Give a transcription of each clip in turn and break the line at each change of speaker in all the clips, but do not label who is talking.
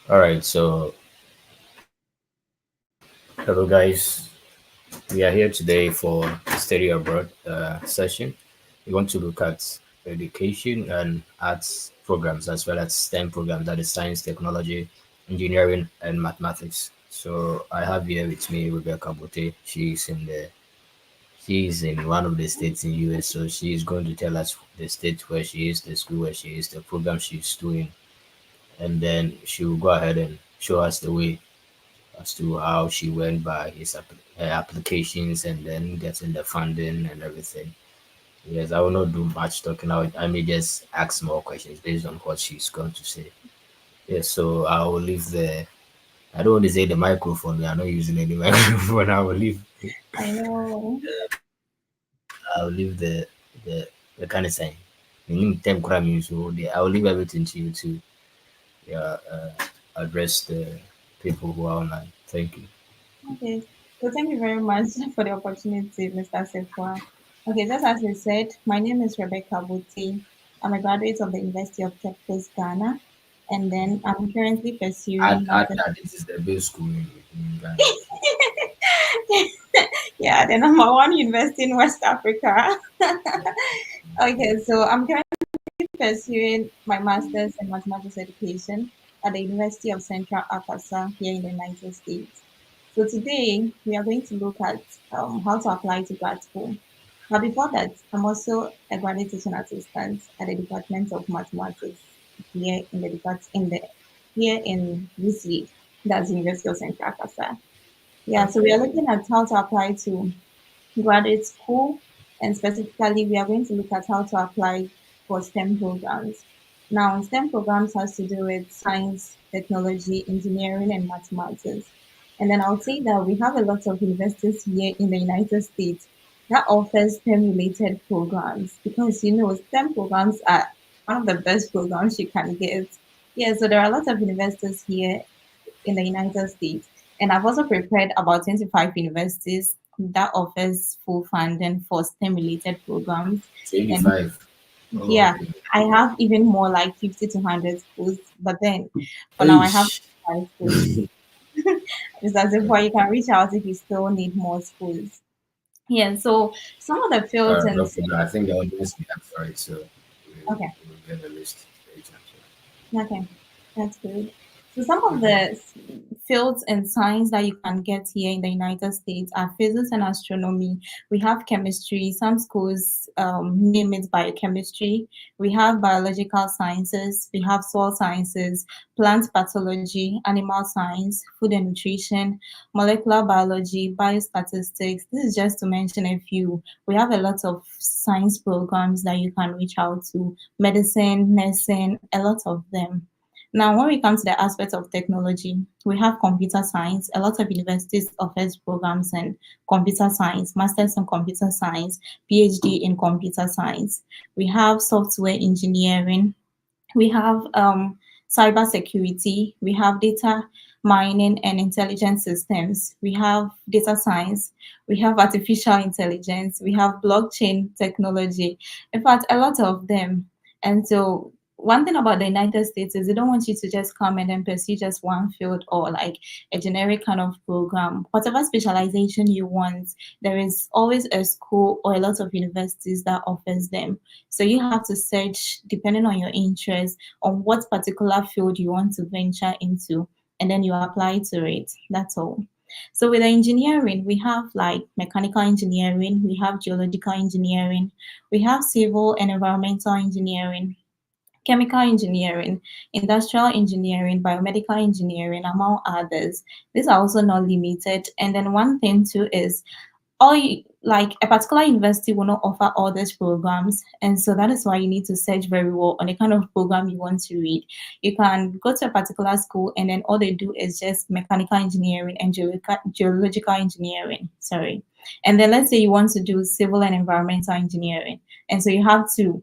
All right, so hello guys. We are here today for Study Abroad session. We want to look at education and arts programs as well as STEM programs, that is science, technology, engineering, and mathematics. So I have here with me Rebecca Bote. She's in one of the states in US, so she is going to tell us the state where she is, the school where she is, the program she's doing, and then she will go ahead and show us the way as to how she went by her applications and then getting the funding and everything. Yes, I will not do much talking. I may just ask more questions based on what she's going to say. Yes, so I will leave the. I don't want to say the microphone. We are not using any microphone.
I know.
I'll leave the kind of saying. Meaning term crime, so I will leave everything to you to yeah, address the people who are online. Thank you.
Okay. So thank you very much for the opportunity, Mr. Assifuah. Okay, just as I said, my name is Rebecca Buti. I'm a graduate of the University of Cape Coast, Ghana, and then I'm currently pursuing
Add
master.
that this is the best school in Ghana.
Yeah, the number one university in West Africa. Okay, so I'm currently pursuing my master's in mathematics education at the University of Central Arkansas here in the United States. So today we are going to look at how to apply to grad school. But before that, I'm also a graduate teaching assistant at the Department of Mathematics here in the here in UC, that's University of Central Arkansas. Yeah, so we
Okay.
are looking at how to apply to graduate school, and specifically, we are going to look at how to apply for STEM programs. Now, STEM programs has to do with science, technology, engineering, and mathematics. And then I'll say that we have a lot of universities here in the United States that offers STEM-related programs because STEM programs are one of the best programs you can get. Yeah, so there are a lot of universities here in the United States. And I've also prepared about 25 universities that offers full funding for STEM related programs. And
25. Oh,
yeah,
okay.
I have even more like 50 to 100 schools. But then for now, I have
Eish.
5 schools. It's as if why you can reach out if you still need more schools. Yeah, so some of the fields and
No problem. I think the audience will have for it, so
okay.
we'll get the list later.
Okay, that's good. So some of the fields in science that you can get here in the United States are physics and astronomy. We have chemistry. Some schools name it biochemistry. We have biological sciences. We have soil sciences, plant pathology, animal science, food and nutrition, molecular biology, biostatistics. This is just to mention a few. We have a lot of science programs that you can reach out to, medicine, nursing, a lot of them. Now, when we come to the aspect of technology, we have computer science. A lot of universities offers programs in computer science, masters in computer science, PhD in computer science. We have software engineering. We have cyber security. We have data mining and intelligence systems. We have data science. We have artificial intelligence. We have blockchain technology. In fact, a lot of them. And so, one thing about the United States is they don't want you to just come and then pursue just one field or like a generic kind of program. Whatever specialization you want, there is always a school or a lot of universities that offers them. So you have to search depending on your interest on what particular field you want to venture into, and then you apply to it. That's all. So with engineering, we have like mechanical engineering, we have geological engineering, we have civil and environmental engineering, chemical engineering, industrial engineering, biomedical engineering, among others. These are also not limited. And then one thing too is like a particular university will not offer all these programs, and so that is why you need to search very well on the kind of program you want to read. You can go to a particular school and then all they do is just mechanical engineering and geological engineering, sorry, and then let's say you want to do civil and environmental engineering, and so you have to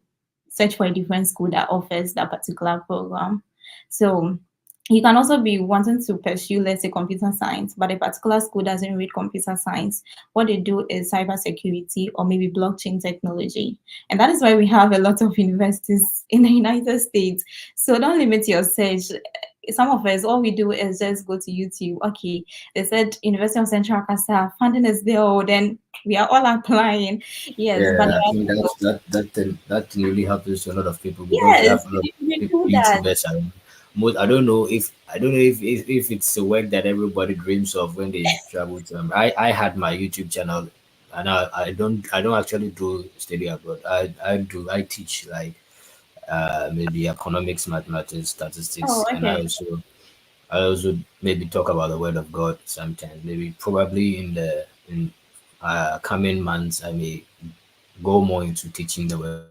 search for a different school that offers that particular program. So you can also be wanting to pursue, let's say, computer science, but a particular school doesn't read computer science. What they do is cybersecurity or maybe blockchain technology. And that is why we have a lot of universities in the United States. So don't limit your search. some of us, all we do is just go to YouTube. Okay, they said University of Central Casa funding is there, oh, then we are all applying. Yes, but
Yeah, I think that thing really happens to a lot of people because we
yes,
have a lot of
we
people,
do that.
YouTubers around. Most I don't know if it's a work that everybody dreams of when they travel to. I had my YouTube channel, and I don't actually do study abroad. I teach like maybe economics, mathematics,
Oh,
statistics, and
okay.
I also maybe talk about the word of God sometimes. Maybe probably in coming months I may go more into teaching the word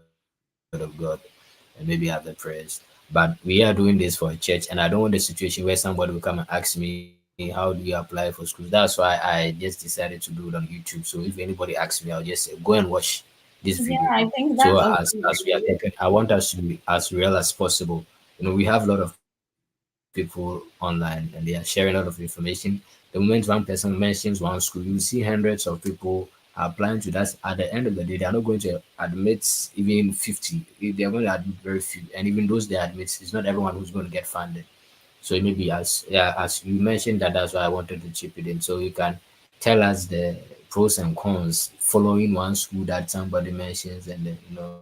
of God and maybe have the prayers. But we are doing this for a church, and I don't want the situation where somebody will come and ask me, how do you apply for schools? That's why I just decided to do it on YouTube. So if anybody asks me, I'll just say, go and watch this video.
Yeah,
So
I think
as
that's also
as we are
very
talking,
good.
I want us to be as real as possible. We have a lot of people online and they are sharing a lot of information. The moment one person mentions one school, you see hundreds of people applying to that. At the end of the day, they are not going to admit even 50. They are going to admit very few. And even those they admit, it's not everyone who's going to get funded. So maybe as you mentioned that's why I wanted to chip it in. So you can tell us the pros and cons following one school that somebody mentions and then they are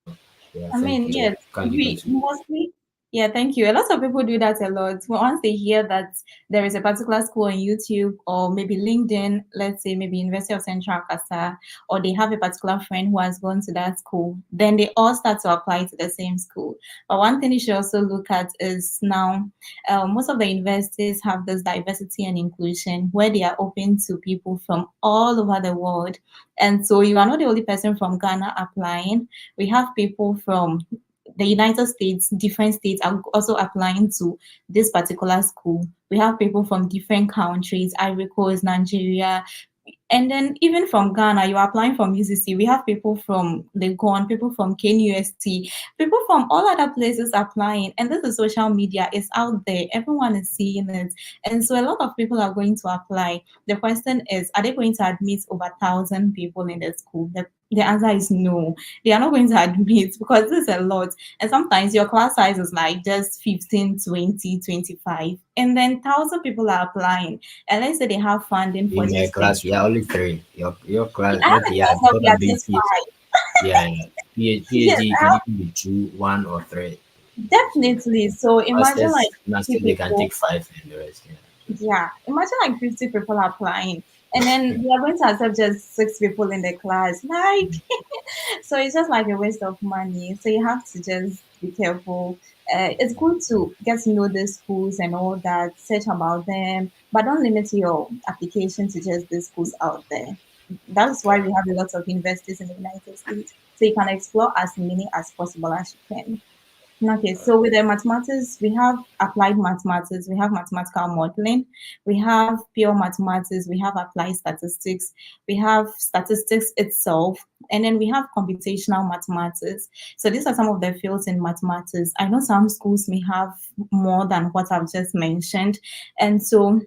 thinking. So
I
can you
mean, yes,
continue?
we mostly, yeah, thank you. A lot of people do that a lot. Once they hear that there is a particular school on YouTube or maybe LinkedIn, let's say maybe University of Central Casa, or they have a particular friend who has gone to that school, then they all start to apply to the same school. But one thing you should also look at is now most of the universities have this diversity and inclusion where they are open to people from all over the world. And so you are not the only person from Ghana applying. We have people from the United States, different states are also applying to this particular school. We have people from different countries, Ivory Coast, Nigeria, and then even from Ghana, you're applying from UCC. We have people from Legon, people from KNUST, people from all other places applying. And this is social media, it's out there. Everyone is seeing it. And so a lot of people are going to apply. The question is, are they going to admit over 1,000 people in the school? The answer is no. They are not going to admit because this is a lot. And sometimes your class size is like just 15, 20, 25. And then 1,000 people are applying. And let's say they have funding for
In my
just
class, we are only three. Your class,
I have a
okay, yeah,
class of
because
we are
I'm doing
just
PhD.
five.
Yeah, yeah.
Yes,
PhD can even be two, one or three. So
definitely. So imagine like
masters
50
they can
people.
take five and the rest. Yeah.
Yeah, imagine like 50 people applying. And then we are going to accept just six people in the class. Like, so it's just like a waste of money. So you have to just be careful. It's good to get to know the schools and all that, search about them, but don't limit your application to just the schools out there. That's why we have a lot of investors in the United States. So you can explore as many as possible as you can. Okay, so with the mathematics, we have applied mathematics, we have mathematical modeling, we have pure mathematics, we have applied statistics, we have statistics itself, and then we have computational mathematics. So these are some of the fields in mathematics. I know some schools may have more than what I've just mentioned, and so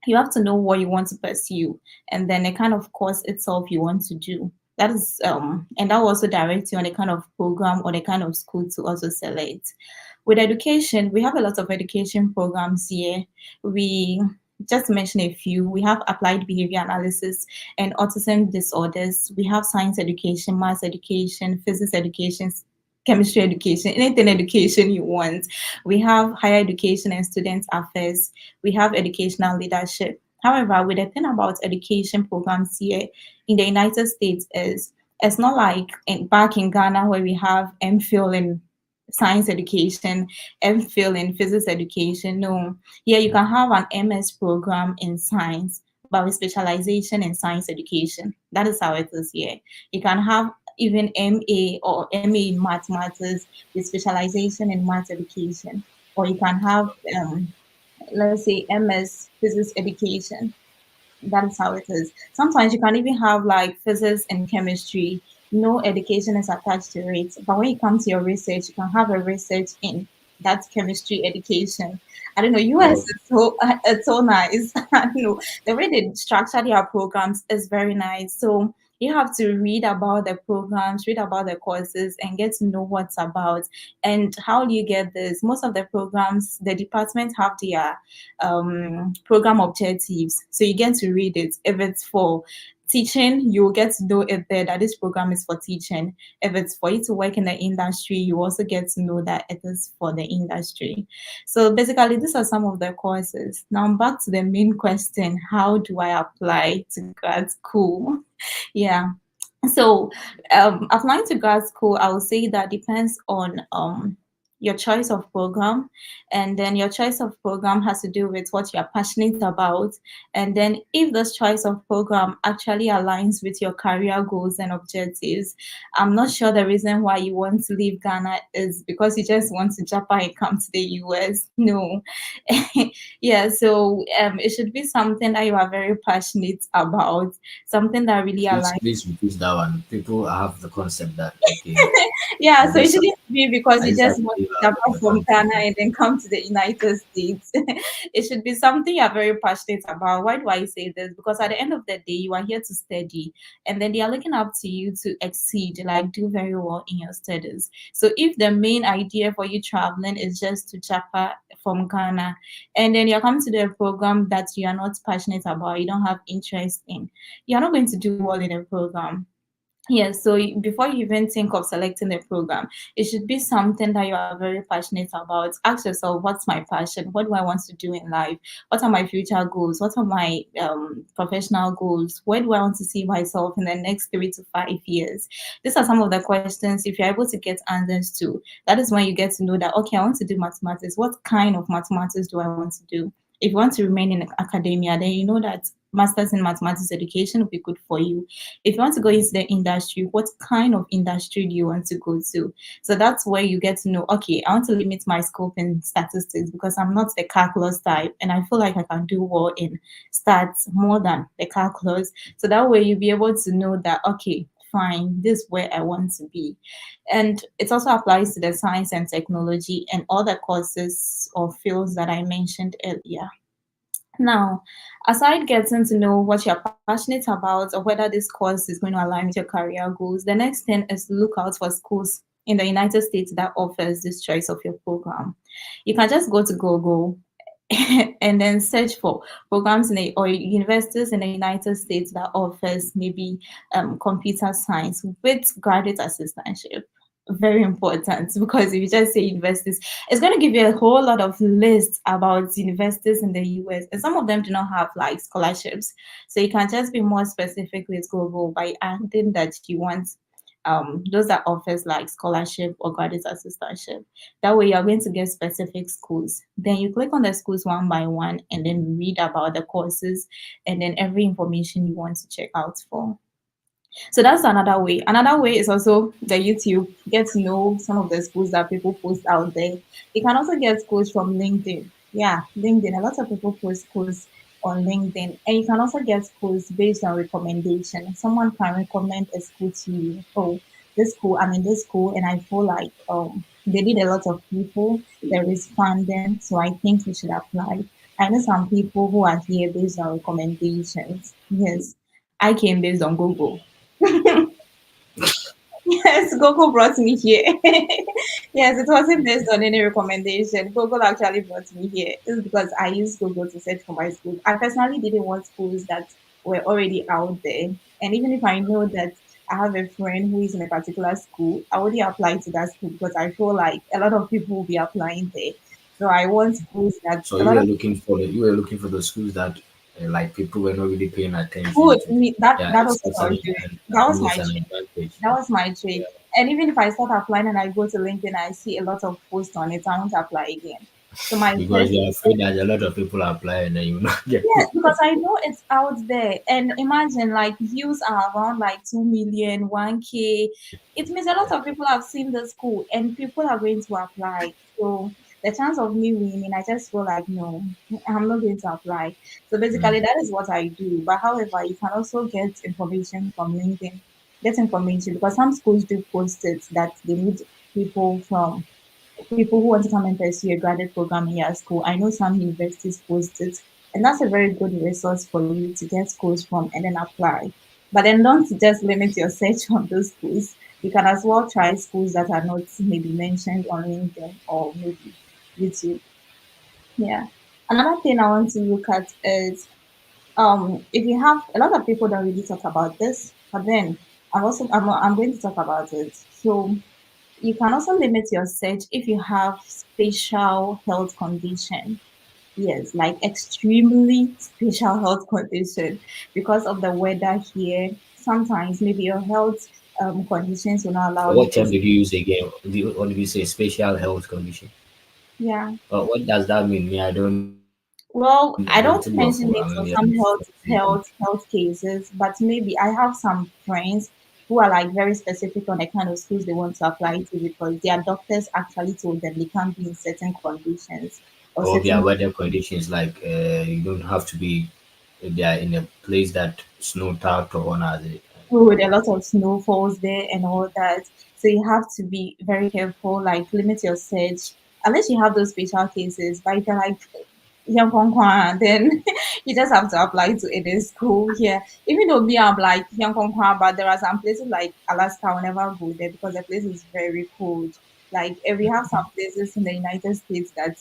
you have to know what you want to pursue and then the kind of course itself you want to do. That is and that will also direct you on the kind of program or the kind of school to also select. With education, we have a lot of education programs here. We just to mention a few, we have applied behavior analysis and autism disorders. We have science education, maths education, physics education, chemistry education, anything education you want. We have higher education and student affairs. We have educational leadership. However, with the thing about education programs here in the United States is it's not like back in Ghana where we have MPhil in science education, MPhil in physics education. No, here you can have an MS program in science, but with specialization in science education. That is how it is here. You can have even MA or MA in mathematics with specialization in math education, or you can have let's say MS physics education. That is how it is. Sometimes you can even have like physics and chemistry. No education is attached to it. But when you come to your research, you can have a research in that chemistry education. I don't know. US
Oh,
is so it's so nice. I don't know the way they structure their programs is very nice. So You have to read about the programs, read about the courses, and get to know what's about. And how do you get this? Most of the programs, the departments have their program objectives. So you get to read it. If it's for teaching, you'll get to know it there that this program is for teaching. If it's for you to work in the industry, you also get to know that it is for the industry. So basically, these are some of the courses. Now back to the main question: how do I apply to grad school? Yeah. So, applying to grad school, I would say that depends on your choice of program, and then your choice of program has to do with what you're passionate about, and then if this choice of program actually aligns with your career goals and objectives. I'm not sure the reason why you want to leave Ghana is because you just want to jump and come to the US. No, yeah. So, it should be something that you are very passionate about, something that really aligns.
Please repeat that one. People have the concept that okay,
Yeah,
I
so it
just
shouldn't be because
I
you
just have
just
to
want
leave
to
out
jump
of
out
the
from
country.
Ghana and then come to the United States. It should be something you're very passionate about. Why do I say this? Because at the end of the day, you are here to study, and then they are looking up to you to exceed, like do very well in your studies. So if the main idea for you traveling is just to chapa from Ghana, and then you're coming to the program that you are not passionate about, you don't have interest in, you're not going to do well in the program. Yes, so before you even think of selecting a program, it should be something that you are very passionate about. Ask yourself, what's my passion? What do I want to do in life? What are my future goals? What are my professional goals? Where do I want to see myself in the next 3 to 5 years? These are some of the questions. If you're able to get answers to, that is when you get to know that, okay, I want to do mathematics. What kind of mathematics do I want to do? If you want to remain in academia, then you know that masters in mathematics education will be good for you. If you want to go into the industry, what kind of industry do you want to go to? So that's where you get to know, okay, I want to limit my scope in statistics because I'm not the calculus type and I feel like I can do well in stats more than the calculus. So that way you'll be able to know that, okay, fine, this is where I want to be. And it also applies to the science and technology and all the courses or fields that I mentioned earlier. Now, aside getting to know what you're passionate about or whether this course is going to align with your career goals, the next thing is to look out for schools in the United States that offers this choice of your program. You can just go to Google and then search for programs in the, or universities in the United States that offers maybe computer science with graduate assistantship. Very important because if you just say universities, it's going to give you a whole lot of lists about universities in the US, and some of them do not have like scholarships. So you can just be more specific with Google by adding that you want those that offers like scholarship or graduate assistantship. That way, you're going to get specific schools. Then you click on the schools one by one, and then read about the courses, and then every information you want to check out for. So that's another way. Another way is also the YouTube. Get to know some of the schools that people post out there. You can also get schools from LinkedIn. Yeah, LinkedIn. A lot of people post schools on LinkedIn. And you can also get schools based on recommendation. Someone can recommend a school to you. Oh, this school, I'm in this school and I feel like they did a lot of people. There is funding, so I think you should apply. I know some people who are here based on recommendations. Yes, I came based on Google. Yes, Google brought me here. Yes, it wasn't based on any recommendation. Google actually brought me here. It's because I used Google to search for my school. I personally didn't want schools that were already out there. And even if I know that I have a friend who is in a particular school, I already applied to that school because I feel like a lot of people will be applying there. So I want schools that
So
a lot of
you were looking for the schools that like people were not really paying attention
would
to.
me that
Yeah,
that
it's
was what I was
actually
doing. That was my
almost an
trick.
advantage.
That was my trick.
Yeah,
And even if I start applying and I go to LinkedIn, I see a lot of posts on it, I won't apply again. So my
because
first,
you're afraid that a lot of people apply and then you not get
yes,
picked.
because I know it's out there. And imagine like views are around like 2 million, 1K. It means a lot of people have seen the school and people are going to apply. So the chance of me winning, I just feel like no, I'm not going to apply. So basically
Mm.
that is what I do. But however, you can also get information from LinkedIn. Get information because some schools do post it that they need people from people who want to come and pursue a graduate program in your school. I know some universities post it, and that's a very good resource for you to get schools from and then apply. But then don't just limit your search on those schools. You can as well try schools that are not maybe mentioned on LinkedIn or maybe YouTube. Yeah. Another thing I want to look at is if you have a lot of people don't really talk about this, but then I'm going to talk about it. So you can also limit your search if you have special health condition. Yes, like extremely special health condition because of the weather here. Sometimes maybe your health conditions will not allow
So
you
what
to.
term did you use again? What did you say? Special health condition.
Yeah.
What does that mean? Me, I don't
Well,
know.
I
I
don't
mean,
mention it for some
yeah.
health cases, but maybe I have some friends who are like very specific on the kind of schools they want to apply to because their doctors actually told them they can't be in certain conditions or
Or yeah,
certain
weather conditions like you don't have to be if they are in a place that snow out or one has it.
road, a lot of snow falls there and all that. So you have to be very careful, like limit your search unless you have those special cases. But if you're like young Kwan, then you just have to apply to any school here. Even though me, I'm like young Kwan, but there are some places like Alaska, I'll never go there because the place is very cold. Like we have some places in the United States that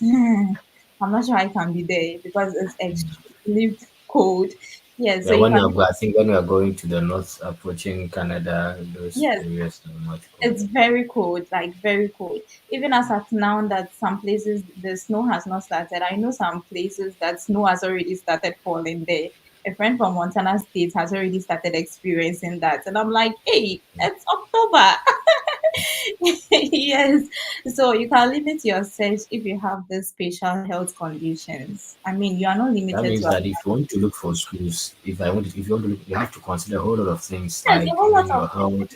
I'm not sure I can be there because it's extremely cold. Yeah, so
Yeah,
you
when
can.
you are, I think when you are going to the north, approaching Canada, those
Yes,
areas are much
it's
colder.
very cold, like very cold. Even as at now that some places the snow has not started. I know some places that snow has already started falling there. A friend from Montana State has already started experiencing that. And I'm like, hey, it's October. Yes. So you can limit your search if you have the special health conditions. I mean, you are not
That
limited to
means that if you want to look for schools, if you want to look, you have to consider a whole lot of things
yes, a
like
whole lot
your
of
health.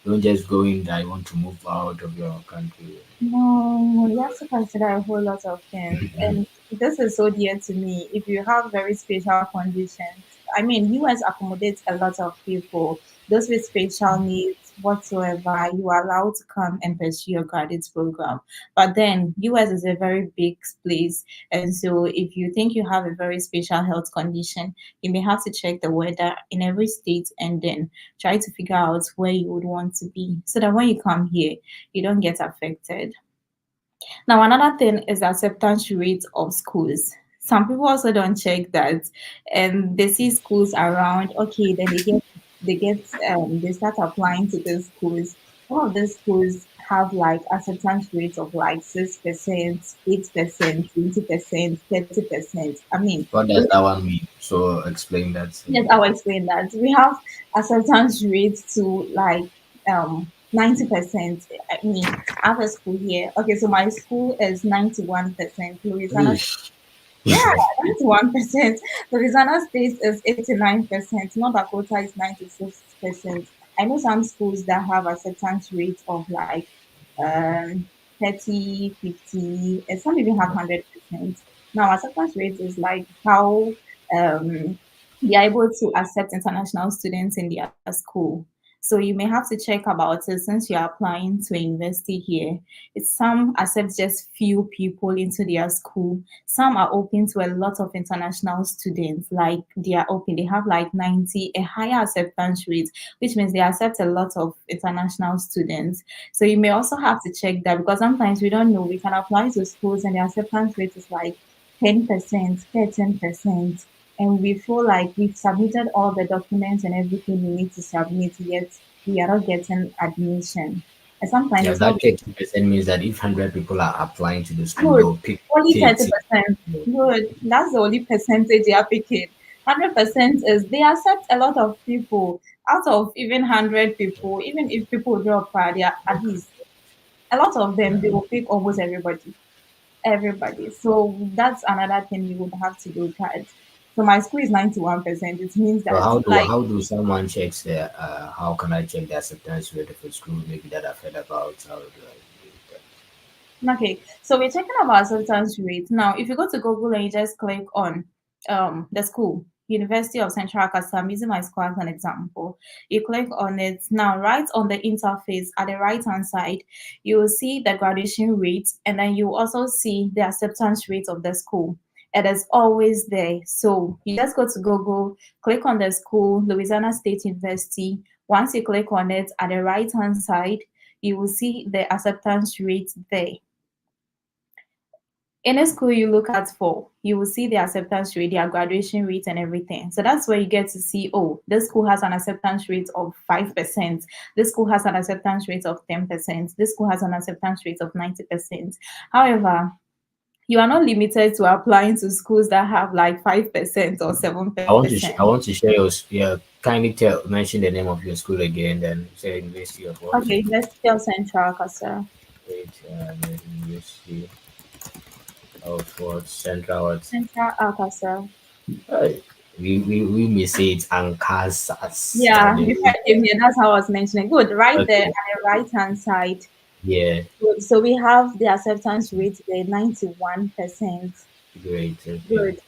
Don't just go in that you want to move out of your country.
no, you have to consider a whole lot of things. And this is so dear to me. If you have very special conditions, I mean, US accommodates a lot of people. Those with special needs whatsoever, you are allowed to come and pursue your graduate program. But then US is a very big place. And so if you think you have a very special health condition, you may have to check the weather in every state and then try to figure out where you would want to be so that when you come here, you don't get affected. Now, another thing is acceptance rate of schools. Some people also don't check that, and they see schools around. Okay, then they start applying to these schools. Some of these schools have like acceptance rates of like 6%, 8%, 20%, 30%. I mean,
What does that one mean? So explain that to
yes,
me.
I'll explain that. We have acceptance rates to like 90%. I mean, I have a school here. Okay, so my school is 91%. Louisiana,
Eesh.
yeah, 91%. Louisiana State is 89%. North Dakota is 96%. I know some schools that have acceptance rates of like um 30, 50, and some even have 100%. Now, acceptance rate is like how um they are able to accept international students in their school. So you may have to check about it since you are applying to a university here. It's some accept just few people into their school. Some are open to a lot of international students. Like they are open, they have like 90, a higher acceptance rate, which means they accept a lot of international students. So you may also have to check that because sometimes we don't know. We can apply to schools and the acceptance rate is like 10%, 13%. And we feel like we've submitted all the documents and everything we need to submit, yet we are not getting admission. And sometimes
Yeah,
it's not
that 30% means that if 100 people are applying to the school,
good.
they'll pick
Only
30.
30%.
Yeah.
Good. That's the only percentage they are picking. 100% is they accept a lot of people. Out of even 100 people, even if people drop, they are at least a lot of them, they will pick almost everybody. Everybody. So that's another thing you would have to look at. So my school is 91%. It means
So
that like
how do someone checks the how can I check the acceptance rate of a school maybe that I've heard about? How do I do that?
okay, so we're talking about acceptance rate. Now, if you go to Google and you just click on the school, University of Central Coast, I'm using my school as an example. You click on it. Now, right on the interface at the right hand side, you will see the graduation rate and then you will also see the acceptance rate of the school. It is always there. So you just go to Google, click on the school, Louisiana State University. Once you click on it, at the right hand side, you will see the acceptance rate there. Any school you look at for, you will see the acceptance rate, their graduation rate, and everything. So that's where you get to see, oh, this school has an acceptance rate of 5%. This school has an acceptance rate of 10%. This school has an acceptance rate of 90%. However, you are not limited to applying to schools that have like 5% or 7%.
I want to share your kindly mention the name of your school again, then say University of what?
Okay, University of Central Casa.
Wait, the University of what? Central what?
Central Alcasa.
Uh, we may say it's Ancasas.
Yeah, before I came here, that's how I was mentioning. Good, right there at
Okay.
the right hand side.
Yeah.
Good. So we have the acceptance rate there, 91%.
Great. Okay.
Good.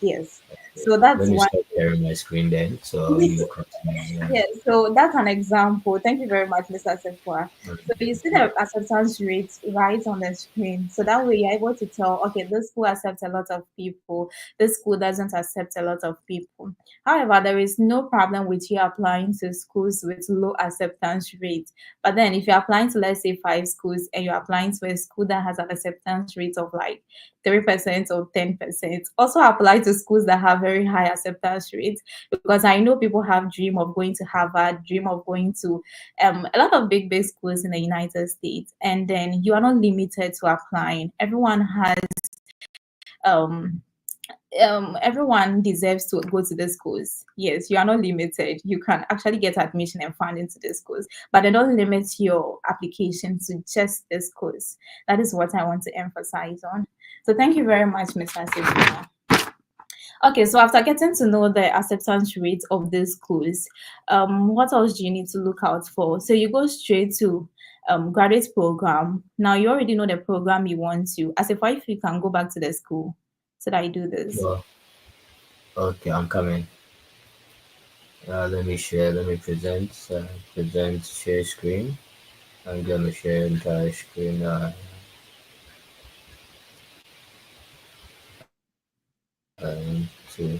Yes.
Okay.
So
Let
that's
me
one.
stop sharing my screen then. So you continue. Yeah.
Yes, so that's an example. Thank you very much, Mr. Sephora. So you see
Okay.
the acceptance rate right on the screen. So that way you're able to tell, okay, this school accepts a lot of people, this school doesn't accept a lot of people. However, there is no problem with you applying to schools with low acceptance rate. But then if you're applying to, let's say, 5 schools and you're applying to a school that has an acceptance rate of like 3% or 10%, also apply to schools that have very high acceptance rates, because I know people have dream of going to Harvard, dream of going to a lot of big schools in the United States, and then you are not limited to applying. Um, everyone deserves to go to the schools. Yes, you are not limited. You can actually get admission and funding to the schools, but they don't limit your application to just the schools. That is what I want to emphasize on. So thank you very much, Mr. Sibuna. Okay, so after getting to know the acceptance rate of these schools, what else do you need to look out for? So you go straight to graduate program. Now you already know the program you want to. As if you can go back to the school so that I do this.
Well, okay, I'm coming. Let me share. Let me present. Present share screen. I'm gonna share entire screen. To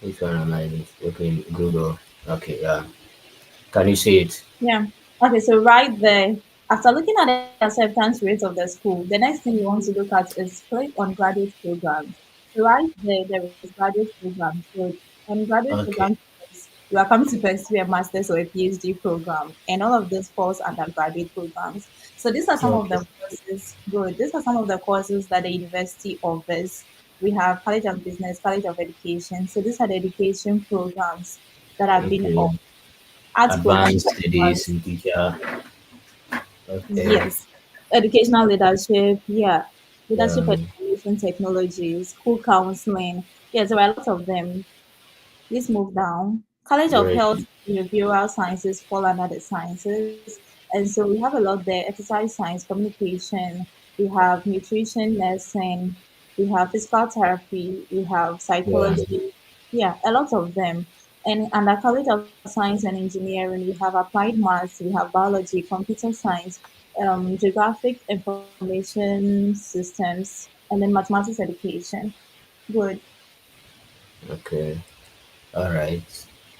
which one am I using? Okay, Google. Okay, yeah. Can you see it?
Yeah. Okay, so right there, after looking at the acceptance rate of the school, the next thing you want to look at is click on graduate programs. So right there is graduate programs. So on graduate
Okay,
programs, you are coming to pursue a master's or a PhD program, and all of this falls under graduate programs. So these are some of
okay,
the courses. Good. These are some of the courses that the university offers. We have College of Business, College of Education. So these are the education programs that have been
okay.
offered. Arts programs
Advanced studies
ones.
in teacher. Okay.
Yes. Educational leadership, yeah. Leadership and
Um.
information technology, school counseling. Yes, there are a lot of them. Please move down. College of
Great.
Health and Behavioral Sciences fall under the sciences. And so we have a lot there: exercise science, communication, we have nutrition, nursing, we have physical therapy, we have
Yeah.
psychology. Yeah, a lot of them. And under College of Science and Engineering, we have applied maths, we have biology, computer science, geographic information systems, and then mathematics education. Good.
Okay. All right.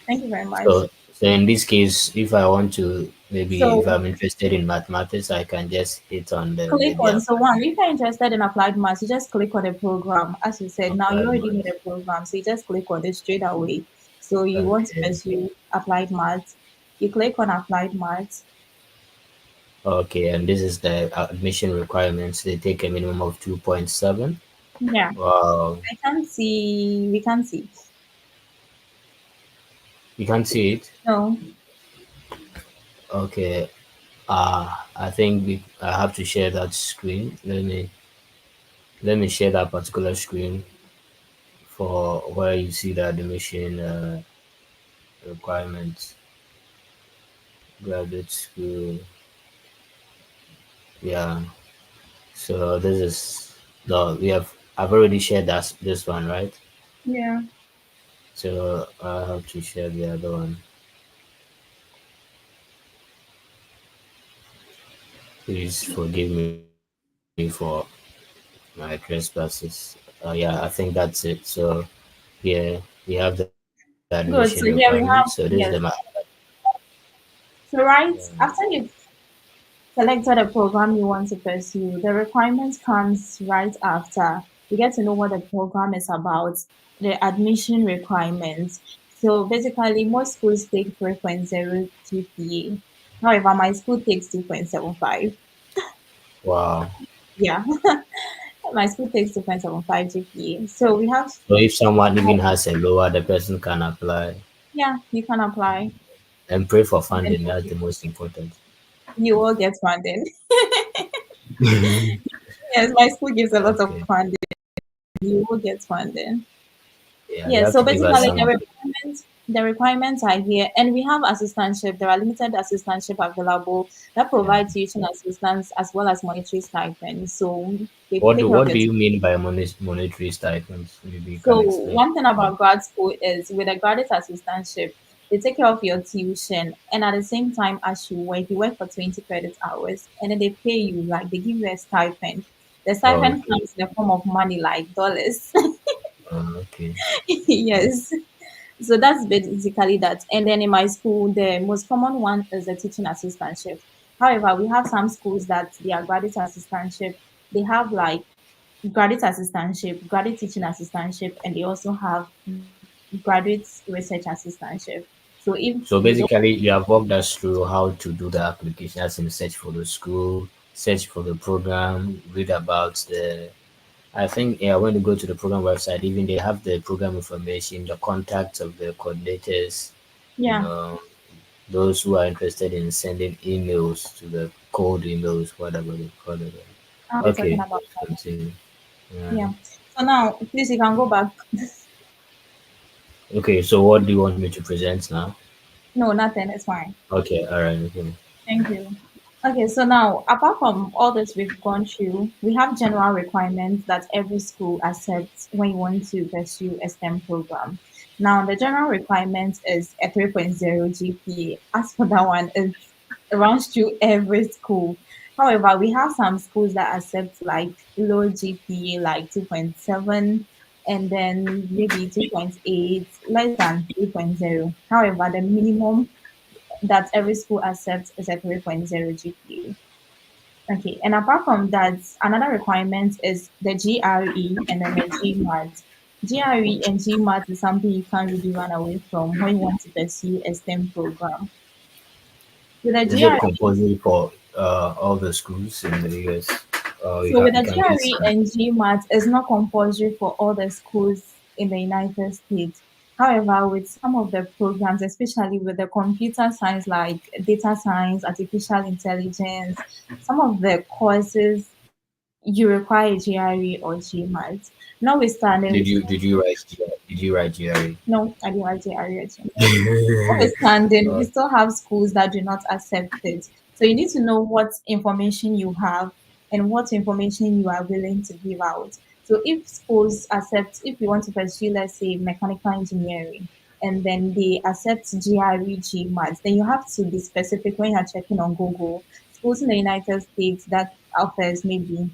Thank you very much.
So in this case, if I want to, maybe if
So
I'm interested in mathematics, I can just hit on the
click
maybe
on, so
apply
one, if you're interested in applied maths, you just click on the program. As you said, now you
applied
already know
maths.
the program, so you just click on it straight away. So you want to
Okay.
pursue applied maths, you click on applied maths.
Okay, and this is the admission requirements. They take a minimum of 2.7.
Yeah,
Wow.
I can't see, we can't see.
You can see it.
No,
Okay. I think I have to share that screen. Let me share that particular screen for where you see the admission requirements. Graduate school. Yeah. So this is the we have. I've already shared this one, right?
yeah,
So I have to share the other one. Please forgive me for My trespasses. Yeah, I think that's it. So here we have the admission
Good. So
requirements.
here
So
we
this is
have,
the
yes. So right
yeah.
after you've selected a program you want to pursue, the requirements comes right after. You get to know what the program is about, the admission requirements. So basically, most schools take 3.0 GPA. However, my school takes 2.75.
Wow.
Yeah, my school takes 2.75 GPA. So we have,
So if someone even has a lower, the person can apply
yeah, you can apply.
and pray for
And then
funding. That's the most important.
you will get funding. Yes, my school gives a lot of
Okay.
funding. You will get funding.
Yeah, you
Yes,
have
so
to give us
basically
some.
the requirements are here, and we have assistantship. There are limited assistantship available that
Yeah.
provide tuition assistance as well as monetary stipend. So they
What
take
do
care of
what
your
do you
tuition.
mean by monetary stipends? Maybe you can
So
explain.
one thing about grad school is with a graduate assistantship, they take care of your tuition, and at the same time as you work for 20 credit hours, and then they pay you like they give you a stipend. The
Oh,
stipend
okay.
comes in the form of money like dollars.
Okay.
Yes. So that's basically that. And then in my school, the most common one is the teaching assistantship. However, we have some schools that they are graduate assistantship. They have like graduate assistantship, graduate teaching assistantship, and they also have graduate research assistantship. So if
So
you don't,
basically, you have walked us through how to do the application, as in search for the school, search for the program, read about the. I think yeah, when you go to the program website, even they have the program information, the contacts of the coordinators, you
yeah,
know, those who are interested in sending emails to the cold emails, whatever they call it.
I'll be talking
Okay,
about
let's continue. Yeah.
yeah. So now, please, you can go back.
Okay, so what do you want me to present now?
No, nothing. It's fine.
Okay, all right. Okay.
Thank you. Okay, so now apart from all this we've gone through, we have general requirements that every school accepts when you want to pursue a STEM program. Now, the general requirement is a 3.0 GPA. As for that one, it runs through every school. However, we have some schools that accept like low GPA, like 2.7, and then maybe 2.8, less than 3.0. However, the minimum that every school accepts is a 3.0 GPA. Okay, and apart from that, another requirement is the GRE and then the GMAT. GRE and GMAT is something you can't really run away from when you want to pursue a STEM program. With the
Is it
GRE,
compulsory for all the schools in the US?
so with
You
the
can get
GRE
some.
and GMAT, it's not compulsory for all the schools in the United States. However, with some of the programs, especially with the computer science like data science, artificial intelligence, some of the courses you require GRE or GMAT. Notwithstanding, we still,
Did you write GRE?
no, I didn't write GRE or GMAT. Notwithstanding, we
uh,
still have schools that do not accept it. So you need to know what information you have and what information you are willing to give out. So if schools accept, if you want to pursue, let's say, mechanical engineering, and then they accept GRE, GMAT, then you have to be specific when you're checking on Google. Schools in the United States that offers maybe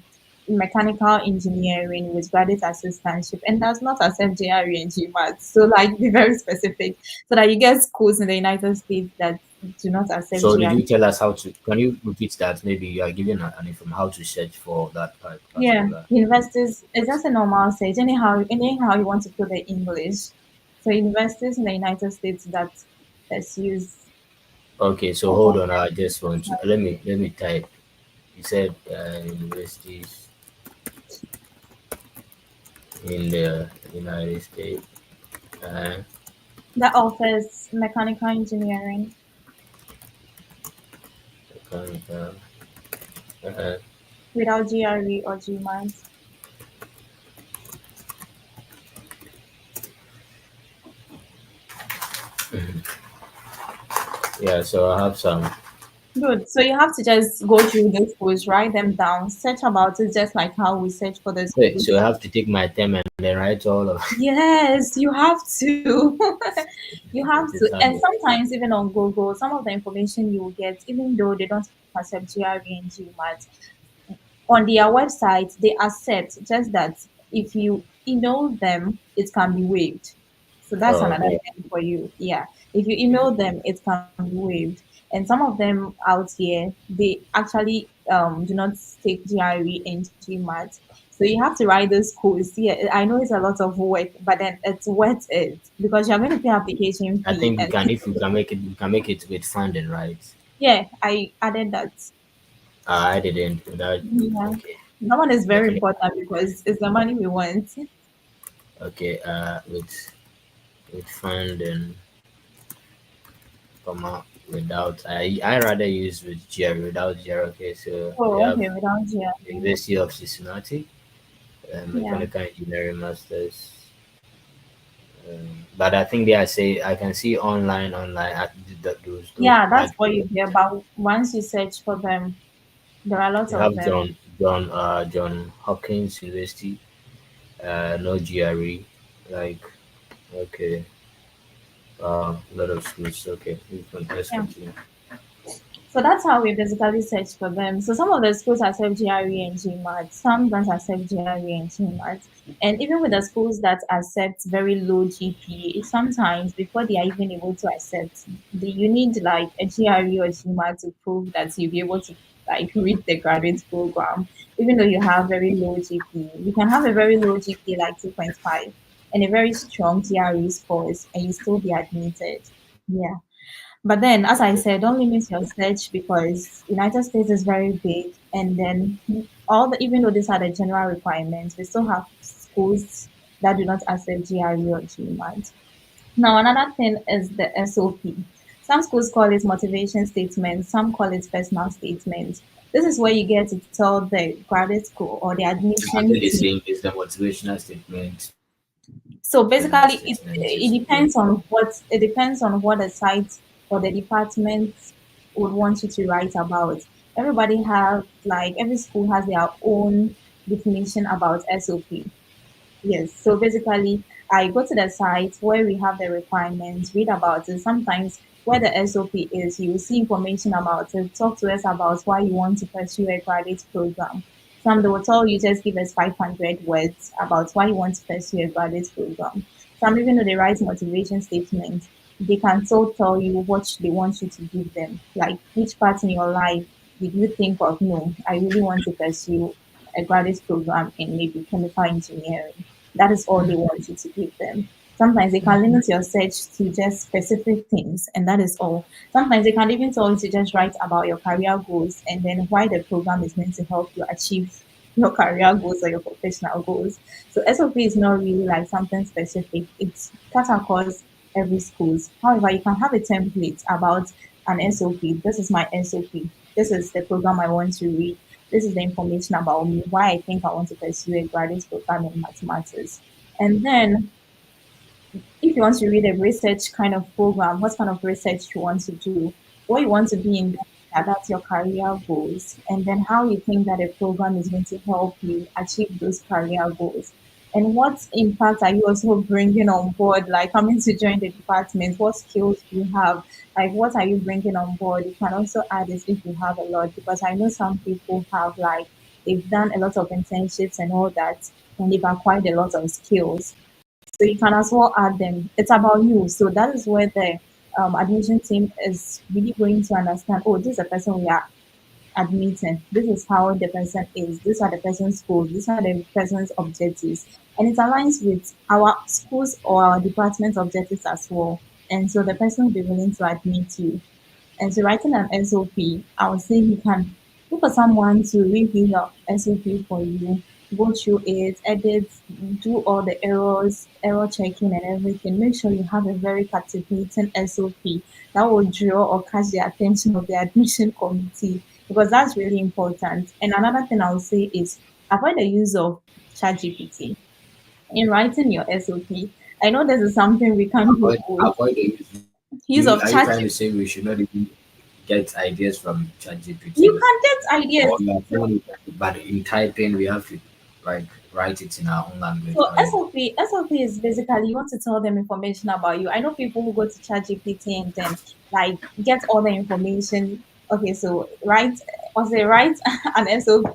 mechanical engineering with graduate assistantship and does not accept JRE and GMAT. So like be very specific so that you get schools in the United States that do not accept
so did
GRE.
you tell us how to? Can you repeat that? Maybe you are giving an info how to search for that
Yeah,
particular
universities it's
course.
just a normal stage. Anyhow you want to put the English. So universities in the United States that pursues
Okay, so hold on. I just want to let me type. You said universities in the United States. Uh,
that offers mechanical engineering.
mechanical, uh,
Without GRE or GMAT.
yeah, so I have some.
Good. So you have to just go through the schools, write them down, search about it, just like how we search for the
Wait, so I
schools.
have to take my time and then write all of
Yes, you have to. You have
it.
to.
Is
And
hard.
sometimes even on Google, some of the information you will get, even though they don't accept GRE and GMAT, on their website they accept, just that if you email them it can be waived. So that's
Oh,
another
okay.
thing for you. Yeah, if you email them it can be waived. And some of them out here they actually do not take GRE and GMAT, so you have to write this course. Yeah, I know it's a lot of work, but then it's worth it because you're going to pay application
I
fee.
think we
And
can, if we can make it with funding, right?
yeah, I added that.
I didn't. That
Yeah,
okay.
that one is very
Definitely.
important because it's the money we want.
Okay. With funding, comma without. I rather use with GRE without GRE. Okay. So we
Oh,
have
okay, without
the
GRE.
University of Cincinnati,
Yeah,
mechanical engineering masters. But I think they are say I can see online at those
yeah, that's
like
what you hear. But once you search for them, there are lots
we
of
have
them.
John Hopkins University, no GRE, like okay, a lot of schools. Okay, let's
Yeah.
continue.
So that's how we basically search for them. So some of the schools accept GRE and GMAT, some don't accept GRE and GMAT. And even with the schools that accept very low GPA, sometimes before they are even able to accept, you need like a GRE or GMAT to prove that you'll be able to like read the graduate program, even though you have very low GPA. You can have a very low GPA like 2.5 and a very strong GRE scores and you still be admitted. Yeah. But then, as I said, don't limit your search because United States is very big, and then all the even though these are the general requirements, we still have schools that do not accept GRE or GMAT. Now, another thing is the SOP. Some schools call it motivation statement, some call it personal statement. This is where you get to tell the graduate school or the
I
admission
think the
team.
same is the motivational statement,
So
personal
basically,
statement,
it
just yeah.
depends on what the site or the department would want you to write about. Everybody have like every school has their own definition about SOP. Yes. So basically, I go to the site where we have the requirements, read about it. Sometimes where the SOP is, you will see information about it. Talk to us about why you want to pursue a graduate program. Some they will tell you just give us 500 words about why you want to pursue a graduate program. Some even though they write motivation statements, they can still tell you what they want you to give them. Like which part in your life did you think of? No, I really want to pursue a graduate program in maybe chemical engineering. That is all they want you to give them. Sometimes they can limit your search to just specific things, and that is all. Sometimes they can even tell you to just write about your career goals and then why the program is meant to help you achieve your career goals or your professional goals. So SOP is not really like something specific. It's cut across every schools. However, you can have a template about an SOP. This is my SOP. This is the program I want to read. This is the information about me, why I think I want to pursue a graduate program in mathematics. And then if you want to read a research kind of program, what kind of research you want to do, what you want to be in, that's your career goals, and then how you think that a program is going to help you achieve those career goals. And what impact are you also bringing on board, like coming to join the department? What skills do you have? Like, what are you bringing on board? You can also add this if you have a lot, because I know some people have, like, they've done a lot of internships and all that, and they've acquired a lot of skills. So you can as well add them. It's about you. So that is where the admission team is really going to understand, oh, this is a person we are admitting. This is how the person is. These are the person's goals. These are the person's objectives. And it aligns with our schools or our department's objectives as well. And so the person will be willing to admit you. And so writing an SOP, I would say you can look for someone to review your SOP for you, go through it, edit, do all the errors, error checking and everything. Make sure you have a very captivating SOP that will draw or catch the attention of the admission committee because that's really important. And another thing I would say is avoid the use of ChatGPT in writing your SOP. I know this is something we can't do both.
Avoid the use.
Use of
Are you trying
ChatGPT.
to say we should not even get ideas from
You
ChatGPT?
can get
Or
ideas.
you are
So,
saying but in typing we have to like write it in our own language,
so
right?
SLP is basically you want to tell them information about you. I know people who go to ChatGPT and then like get all the information Okay, so write, was it write an SOP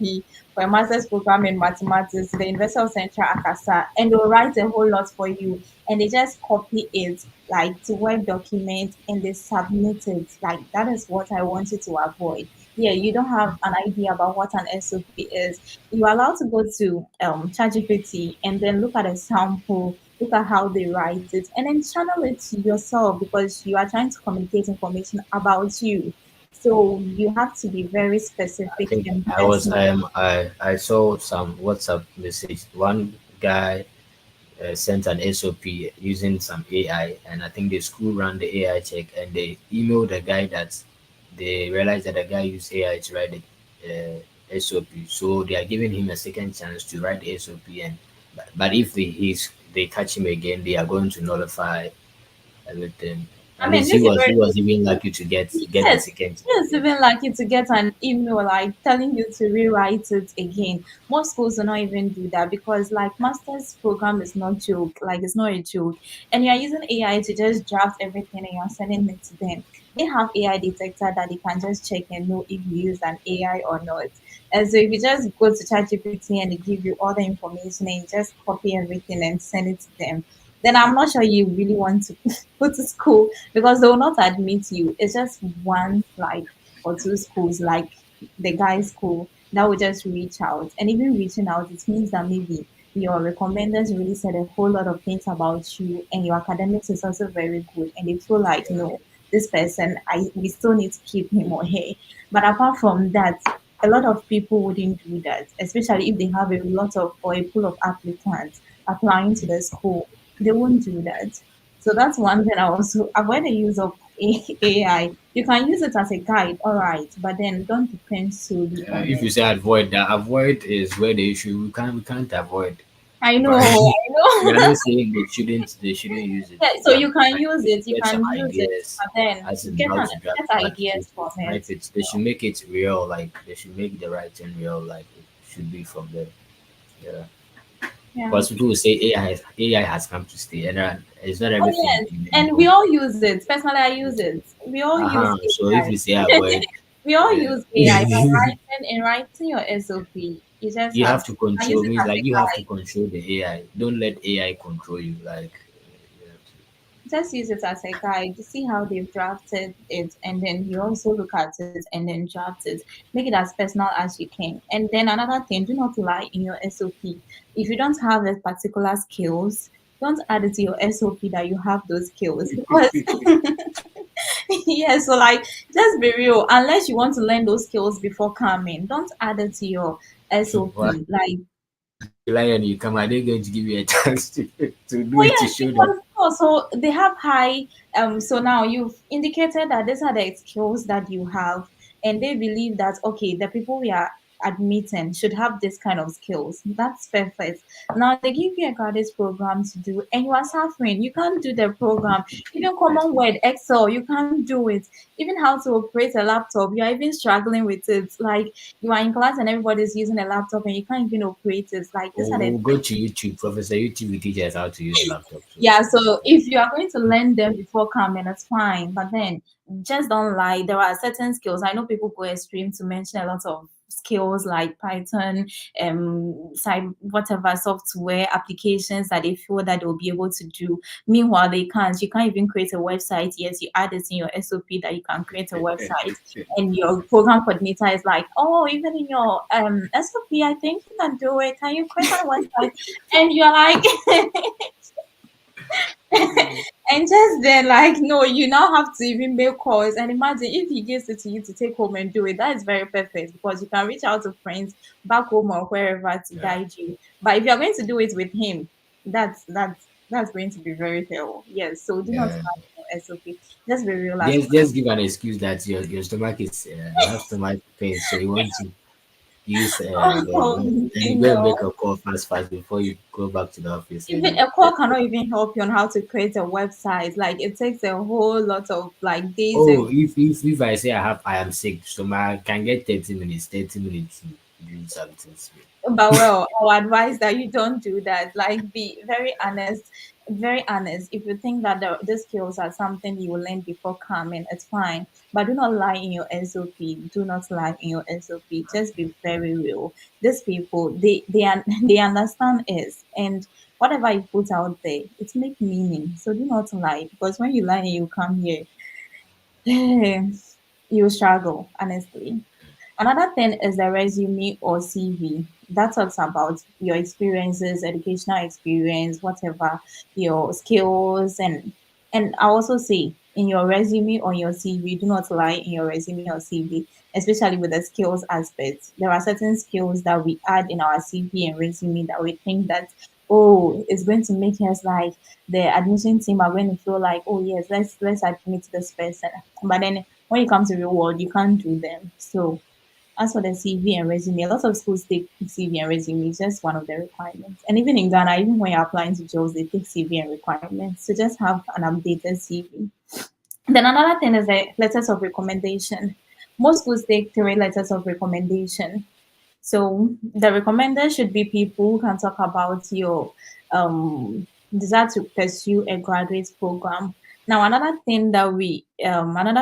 for a master's program in mathematics to the University of Central Akasa, and they'll write a whole lot for you, and they just copy it like to Word document and they submit it. Like that is what I want you to avoid. Yeah, you don't have an idea about what an SOP is. You're allowed to go to ChatGPT and then look at a sample, look at how they write it, and then channel it to yourself because you are trying to communicate information about you. So you have to be very
I
specific
think
and
I was
personal.
I saw some WhatsApp message. One guy sent an SOP using some AI, and I think the school ran the AI check, and they emailed the guy that they realized that the guy used AI to write the SOP. So they are giving him a second chance to write the SOP, and but if they catch him again, they are going to nullify everything.
I
At
mean,
least
this is
he
very
was even lucky to get the
yes,
second chance.
yes,
Yes.
even lucky to get an email like telling you to rewrite it again. Most schools do not even do that because like master's program is not joke, like it's not a joke. And you're using AI to just draft everything and you're sending it to them. They have AI detector that they can just check and know if you use an AI or not. And so if you just go to ChatGPT and they give you all the information and you just copy everything and send it to them, then I'm not sure you really want to go to school because they will not admit you. It's just one like or two schools, like the guy's school, that will just reach out. And even reaching out, it means that maybe your recommenders really said a whole lot of things about you and your academics is also very good. And they feel like,
Yeah.
no, this person, we still need to keep him or her. But apart from that, a lot of people wouldn't do that, especially if they have a lot of or a pool of applicants applying to the school. They won't do that. So that's one thing I also avoid the use of AI. You can use it as a guide, all right, but then don't depend solely on
If you
it.
say avoid, that avoid is where the issue we can't avoid.
I
But
know, I
we are
know.
not saying they shouldn't use it.
Yeah, so
They
you can
can
use
use it
it,
to
you
get some
can use it,
ideas
but then
as in how to
get
draft, but
ideas from
type
it.
it. They should make it real. Like they should make the writing real. Like it should be from there. Yeah.
Yeah.
Because people will say AI has come to stay, and it's not
Oh
everything
yes, and we
anymore.
all use it. Personally, I use it. We all use
So if you say
AI.
avoid,
We all use AI. But
uh,
writing your SOP, you just
you
have
have
to
to
I use
control
it
means
as
like
a
you have to
guide.
control the AI. Don't let AI control you. Like you have
Just use it as a guide to see how they've drafted it, and then you also look at it and then draft it. Make it as personal as you can. And then another thing, do not lie in your SOP. If you don't have a particular skills, don't add it to your SOP that you have those skills because yeah, so like just be real. Unless you want to learn those skills before coming, don't add it to your
to. Why
SOP. Like
you lie and you come, are they going to give you a chance to do
oh
it to
yes,
show them?
because also they have high so now you've indicated that these are the skills that you have and they believe that okay, the people we are admitting should have this kind of skills. That's perfect. Now they give you a graduate program to do and you are suffering. You can't do the program. Even common word, Excel, you can't do it. Even how to operate a laptop, you are even struggling with it. Like you are in class and everybody's using a laptop and you can't even operate it. Like these are the
We'll go to YouTube. Professor YouTube will teach us how to use laptop. So
yeah, so if you are going to learn them before coming, that's fine. But then just don't lie. There are certain skills. I know people go extreme to mention a lot of skills like Python, whatever software applications that they feel that they'll be able to do. Meanwhile, they can't. You can't even create a website. Yes, you add it in your SOP that you can create a website, and your program coordinator is like, oh, even in your SOP, I think you can do it. Can you create a website? And you're like, and just then, like, no, you now have to even make calls. And imagine if he gives it to you to take home and do it. That is very perfect because you can reach out to friends back home or wherever to
yeah,
guide you. But if you're going to do it with him, that's going to be very terrible. Yes. So do not
yeah.
have your SOP. Just be real as
Just give an excuse that your stomach is you have stomach pain, so you want to use
oh,
and you go and make
no.
a call fast before you go back to the office and
Even
you
a call
just
cannot even help you on how to create a website. Like it takes a whole lot of like days and
oh if I say I am sick, so my can get 30 minutes to do something.
but well, I would advise that you don't do that. Like, be very honest, very honest. If you think that the skills are something you will learn before coming, it's fine. But do not lie in your SOP. Do not lie in your SOP. Just be very real. These people, they understand is, and whatever you put out there, it make meaning. So do not lie, because when you lie and you come here, you struggle, honestly. Another thing is the resume or CV that talks about your experiences, educational experience, whatever, your skills, and I also say in your resume or your CV, do not lie in your resume or CV, especially with the skills aspect. There are certain skills that we add in our CV and resume that we think that, oh, it's going to make us like the admission team are going to feel like, oh yes, let's admit this person. But then when you come to real world, you can't do them. So as for the CV and resume, a lot of schools take CV and resume. It's just one of the requirements. And even in Ghana, even when you're applying to jobs, they take CV and requirements. So just have an updated CV. Then another thing is the letters of recommendation. Most schools take 3 letters of recommendation. So the recommender should be people who can talk about your desire to pursue a graduate program. Now, another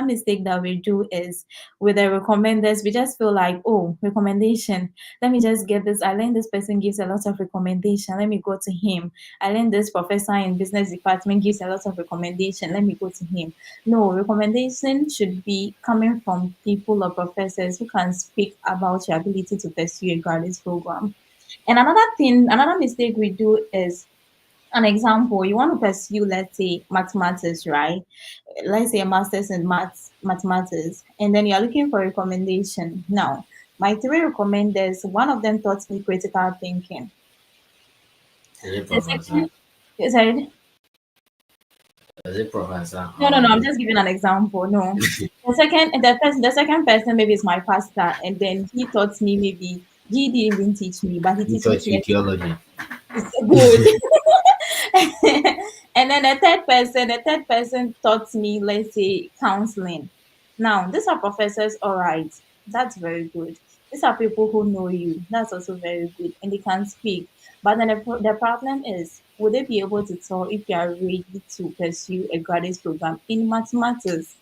mistake that we do is with the recommenders, we just feel like, oh, recommendation. Let me just get this. I learned this person gives a lot of recommendation. Let me go to him. I learned this professor in business department gives a lot of recommendation. Let me go to him. No, recommendation should be coming from people or professors who can speak about your ability to pursue a graduate program. And another mistake we do is an example, you want to pursue, let's say, mathematics, right? Let's say a master's in mathematics, and then you're looking for recommendation. Now, my 3 recommenders, one of them taught me critical thinking.
Is it
The
Professor?
second, sorry,
Is it Professor
no,
or
I'm
the
just giving an example. No. The second person maybe is my pastor, and then he taught me maybe he didn't even teach me, but he
who
teaches
taught
me
you theology?
it's good. And then the third person taught me, let's say, counseling. Now, these are professors, all right. That's very good. These are people who know you. That's also very good, and they can speak. But then the problem is, would they be able to tell if you are ready to pursue a graduate program in mathematics?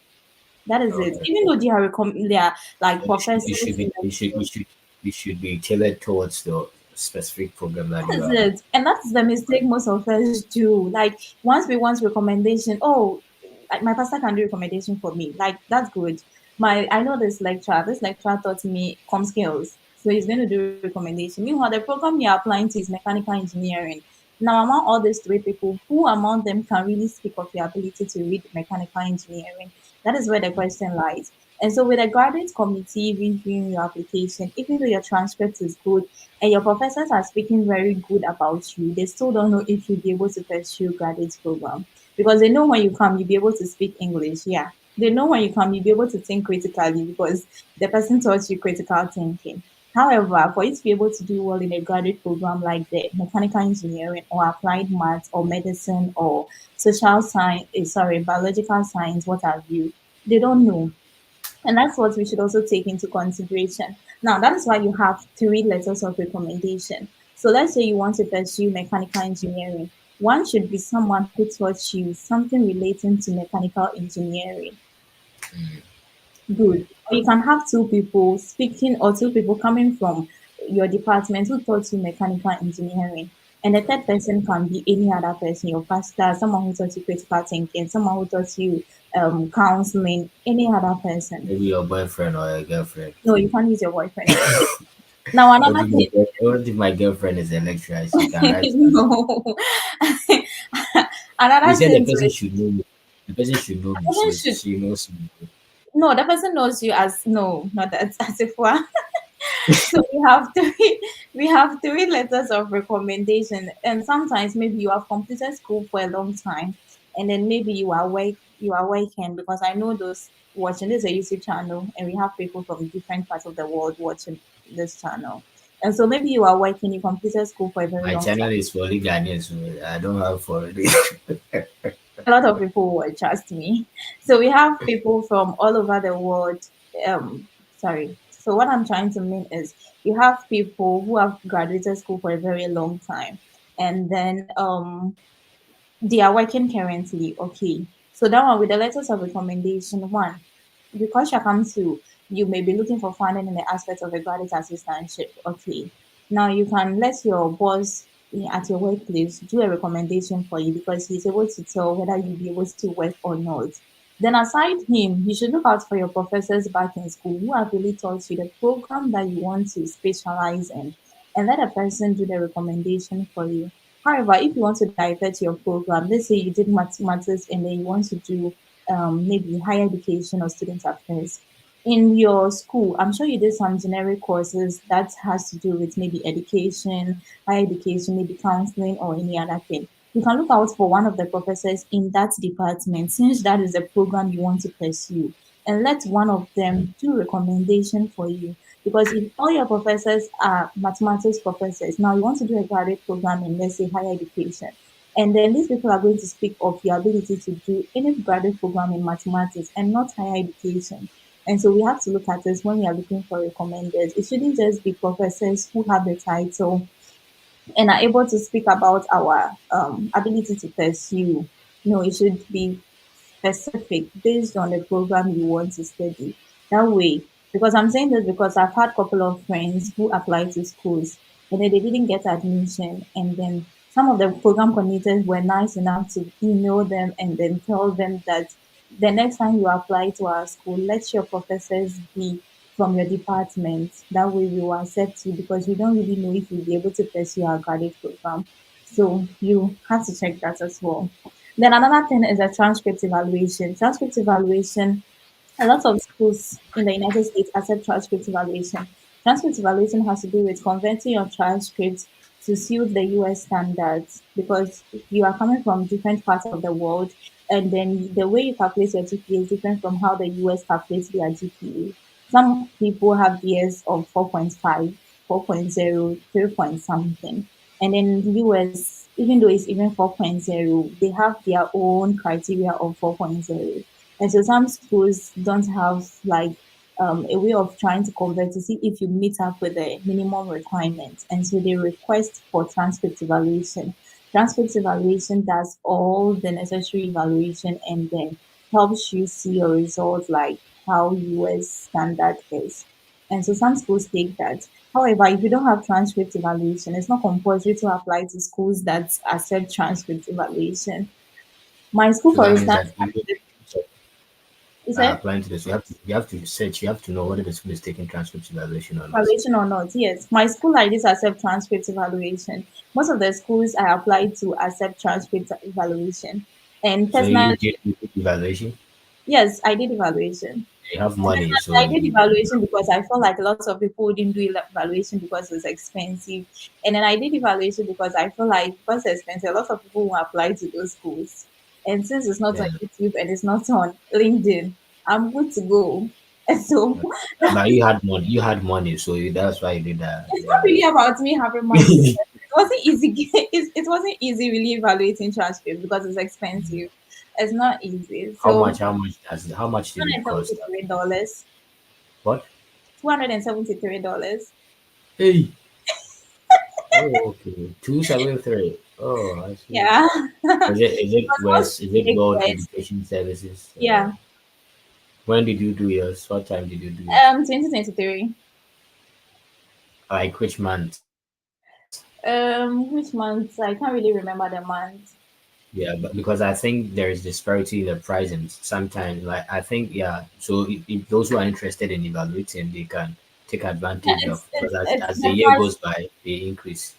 That is it.
Okay.
Even though they are like
So you
professors
should
in
be
the
you should you should you should be tailored towards the specific program that
that
you
is
are.
it. And that's the mistake most of us do. Like once we want recommendation, oh, like my pastor can do recommendation for me. Like that's good. I know this lecturer. This lecturer taught me com skills. So he's going to do recommendation. Meanwhile, the program you're applying to is mechanical engineering. Now, among all these 3 people, who among them can really speak of your ability to read mechanical engineering? That is where the question lies. And so, with a graduate committee reviewing your application, even though your transcript is good, and your professors are speaking very good about you, they still don't know if you'll be able to pursue graduate program because they know when you come, you'll be able to speak English. Yeah. They know when you come, you'll be able to think critically because the person taught you critical thinking. However, for you to be able to do well in a graduate program like the mechanical engineering or applied maths or medicine or social science, biological science, what have you, they don't know. And that's what we should also take into consideration. Now, that is why you have 3 letters of recommendation. So let's say you want to pursue mechanical engineering. One should be someone who taught you something relating to mechanical engineering. Good. Or you can have 2 people speaking or 2 people coming from your department who taught you mechanical engineering. And the third person can be any other person, your pastor, someone who taught you critical thinking, someone who taught you counseling, any other person.
Maybe your boyfriend or your girlfriend.
No, you can't use your boyfriend or your girlfriend. Now another thing,
What if my girlfriend is a lecturer? She can write that.
no.
You
Another
said the
thing
person
to
should know me. The person should know me,
the
so
person should
she knows me.
no, the person knows you as no, not that Assifuah. So we have 3 letters of recommendation, and sometimes maybe you have completed school for a long time, and then maybe you are working because I know those watching this is a YouTube channel, and we have people from different parts of the world watching this channel, and so maybe you are working, you completed school for a very
My
long
channel
time.
is for only Ghanaians, so I don't have for it.
A lot of people will trust me. So we have people from all over the world. Sorry. So what I'm trying to mean is you have people who have graduated school for a very long time, and then they are working currently. Okay. So that one with the letters of recommendation, one, because you come to, you may be looking for funding in the aspect of a graduate assistantship. Okay, now you can let your boss at your workplace do a recommendation for you because he's able to tell whether you'll be able to work or not. Then aside him, you should look out for your professors back in school who have really taught you the program that you want to specialize in, and let a person do the recommendation for you. However, if you want to divert your program, let's say you did mathematics and then you want to do maybe higher education or student affairs. In your school, I'm sure you did some generic courses that has to do with maybe education, higher education, maybe counseling or any other thing. You can look out for one of the professors in that department since that is the program you want to pursue, and let one of them do recommendation for you. Because if all your professors are mathematics professors, now you want to do a graduate program in, let's say, higher education, and then these people are going to speak of your ability to do any graduate program in mathematics and not higher education. And so we have to look at this when we are looking for recommenders. It shouldn't just be professors who have the title and are able to speak about our ability to pursue. No, it should be specific based on the program you want to study. That way, because I'm saying this because I've had a couple of friends who applied to schools and then they didn't get admission. And then some of the program coordinators were nice enough to email them and then tell them that the next time you apply to our school, let your professors be from your department. That way we will accept you because we don't really know if you'll be able to pursue our graduate program. So you have to check that as well. Then another thing is a transcript evaluation. Transcript evaluation, a lot of schools in the United States accept transcript evaluation. Transcript evaluation has to do with converting your transcript to suit the US standards because you are coming from different parts of the world, and then the way you calculate your GPA is different from how the US calculates their GPA. Some people have years of 4.5, 4.0, 3 point something. And in the US, even though it's even 4.0, they have their own criteria of 4.0. And so some schools don't have like a way of trying to convert to see if you meet up with the minimum requirements. And so they request for transcript evaluation. Transcript evaluation does all the necessary evaluation and then helps you see your results like how US standard is. And so some schools take that. However, if you don't have transcript evaluation, it's not compulsory to apply to schools that accept transcript evaluation. My school,
So
for
that means
instance,
that even
is it
applying to this, you have to research, you have to know whether the school is taking transcript evaluation or not.
evaluation or not? Yes, my school like this accept transcript evaluation. Most of the schools I applied to accept transcript evaluation. And
So
personally,
you did evaluation.
yes, I did evaluation.
You have
And
money,
personally,
so
I did evaluation because I felt like lots of people didn't do evaluation because it's expensive. And then I did evaluation because I feel like because it's expensive, a lot of people will apply to those schools. And since it's not on
yeah.
YouTube and it's not on LinkedIn, I'm good to go. And so
But you had money. You had money, so that's why you did that.
it's not
Yeah.
really about me having money. It wasn't easy. It wasn't easy really evaluating transcript because it's expensive. It's not easy.
How
So
much? How much
two
did
hundred
it
and
cost?
seventy-three dollars.
What?
$273.
Hey. Oh, okay. 273. Oh, I see.
Yeah.
Is it
Because most
West? Is it
take
World
West.
Education Services?
Yeah.
When did you do yours? What time did you do it?
2023.
Like which month?
Which month? I can't really remember the month.
Yeah, but because I think there is disparity in the pricing sometimes. Like I think, yeah. So if those who are interested in evaluating, they can take
Yeah,
advantage of,
it's
because
it's
as,
it's
as the
the
year
price.
goes by, they increase.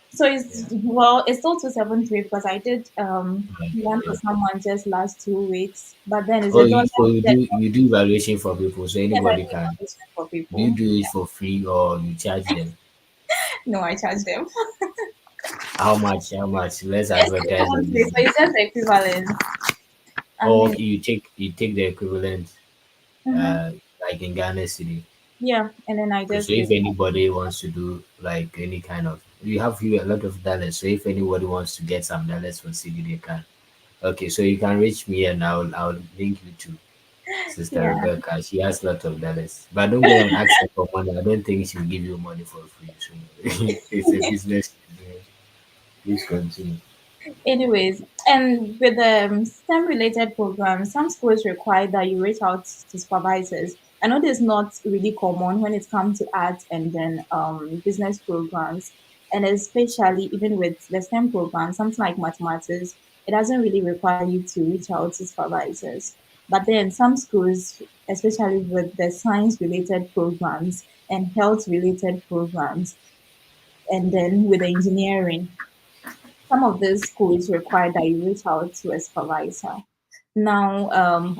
So it's
Yeah.
well, it's still 273 because I did
Right.
one for
Yeah.
someone just last 2 weeks, but then it's
Oh,
a dollar.
so you do evaluation for people, so
Yes, I
anybody
do
can.
evaluation for
Do you
people.
do it for free or you charge them?
No, I charge them.
How much? How much? Let's
It's
advertise on
273,
this.
so it's just equivalent. I
Oh,
mean,
okay, you take the equivalent,
mhm.
uh, like in Ghana city.
Yeah, and then I
Okay, so
just
if
give.
anybody wants to do like any kind of, you have you a lot of dollars. So if anybody wants to get some dollars for city, they can. Okay, so you can reach me and I'll link you to Sister
Yeah,
Rebecca. She has a lot of dollars, but don't go and ask her for money. I don't think she'll give you money for free. So it's a business. Please continue.
Anyways, and with the STEM related programs, some schools require that you reach out to supervisors. I know this is not really common when it comes to arts and then business programs, and especially even with the STEM program, something like mathematics, it doesn't really require you to reach out to supervisors. But then some schools, especially with the science related programs and health related programs, and then with the engineering, some of these schools require that you reach out to a supervisor. Now,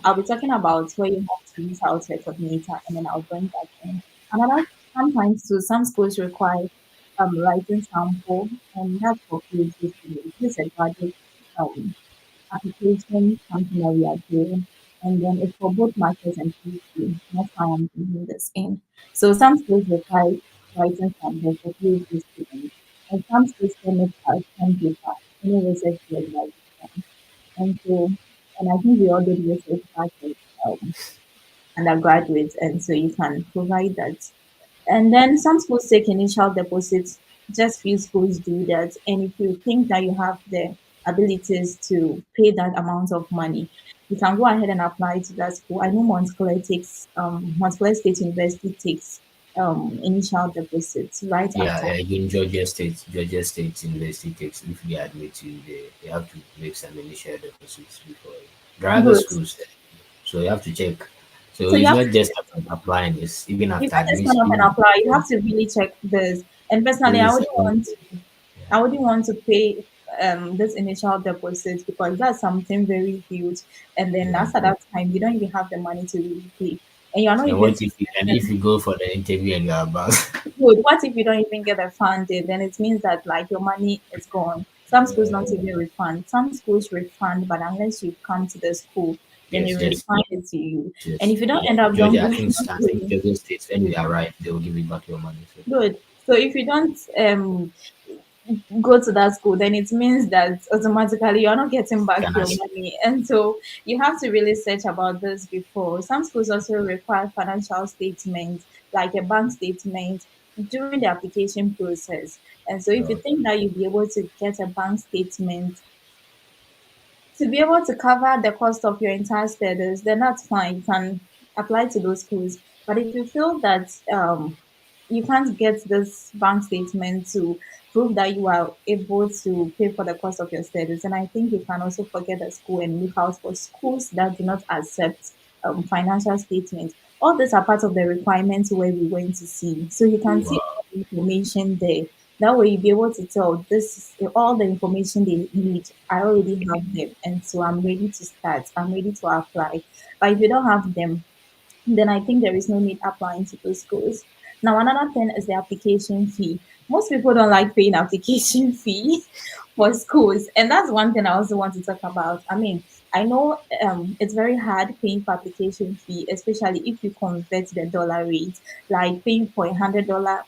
I'll be talking about where you have to reach out to a coordinator, and then I'll bring that in. Another, sometimes too, some schools require writing sample, and that's for PhD students. This is a graduate um, application, something that we are doing. And then it's for both masters and PhD. That's why I'm bringing this in. So some schools require writing samples for PhD students, and some schools can make as pen paper, any research work that is done. And so, and I think we all did research back at undergraduates, and so you can provide that. And then some schools take initial deposits, just few schools do that. And if you think that you have the abilities to pay that amount of money, you can go ahead and apply to that school. I know Montclair State University takes initial deposits right
Yeah,
after.
in Georgia State University takes, if they admit you, they have to make some initial deposits before. There are other
Good.
schools, so you have to check. So
So you
it's
have
not just after applying; it's even
you
after
can't just turn
admission.
up and
Even
apply. You have to really check this. And personally,
during second,
I wouldn't want to pay this initial deposit because that's something very huge. And then
yeah.
after that time, you don't even have the money to really pay. And you're not
And
even
what if you, and if you go for the interview and you're about,
good. What if you don't even get a funded? Then it means that like your money is gone. Some schools don't even refund. Some schools refund, but unless you come to the school, then they
yes,
will
yes,
refund it to you. And
yes,
if you don't
yeah.
end up don't
Georgia,
go, not
I think
going.
Georgia State when you arrive, they will give you back your money. So
Good. So if you don't go to that school, then it means that automatically you're not getting back
can
your
ask.
money. And so you have to really search about this before. Some schools also require financial statements, like a bank statement, during the application process. And so if you think that you'll be able to get a bank statement to be able to cover the cost of your entire studies, then that's fine. You can apply to those schools. But if you feel that you can't get this bank statement to prove that you are able to pay for the cost of your studies, and I think you can also forget the school and look out for schools that do not accept financial statements. All these are part of the requirements where we went to see. So you can see
Wow.
all the information there. That way you'll be able to tell this is all the information they need. I already have them. And so I'm ready to start. I'm ready to apply. But if you don't have them, then I think there is no need applying to those schools. Now, another thing is the application fee. Most people don't like paying application fee for schools, and that's one thing I also want to talk about. I mean, I know it's very hard paying for application fee, especially if you convert the dollar rate, like paying for $100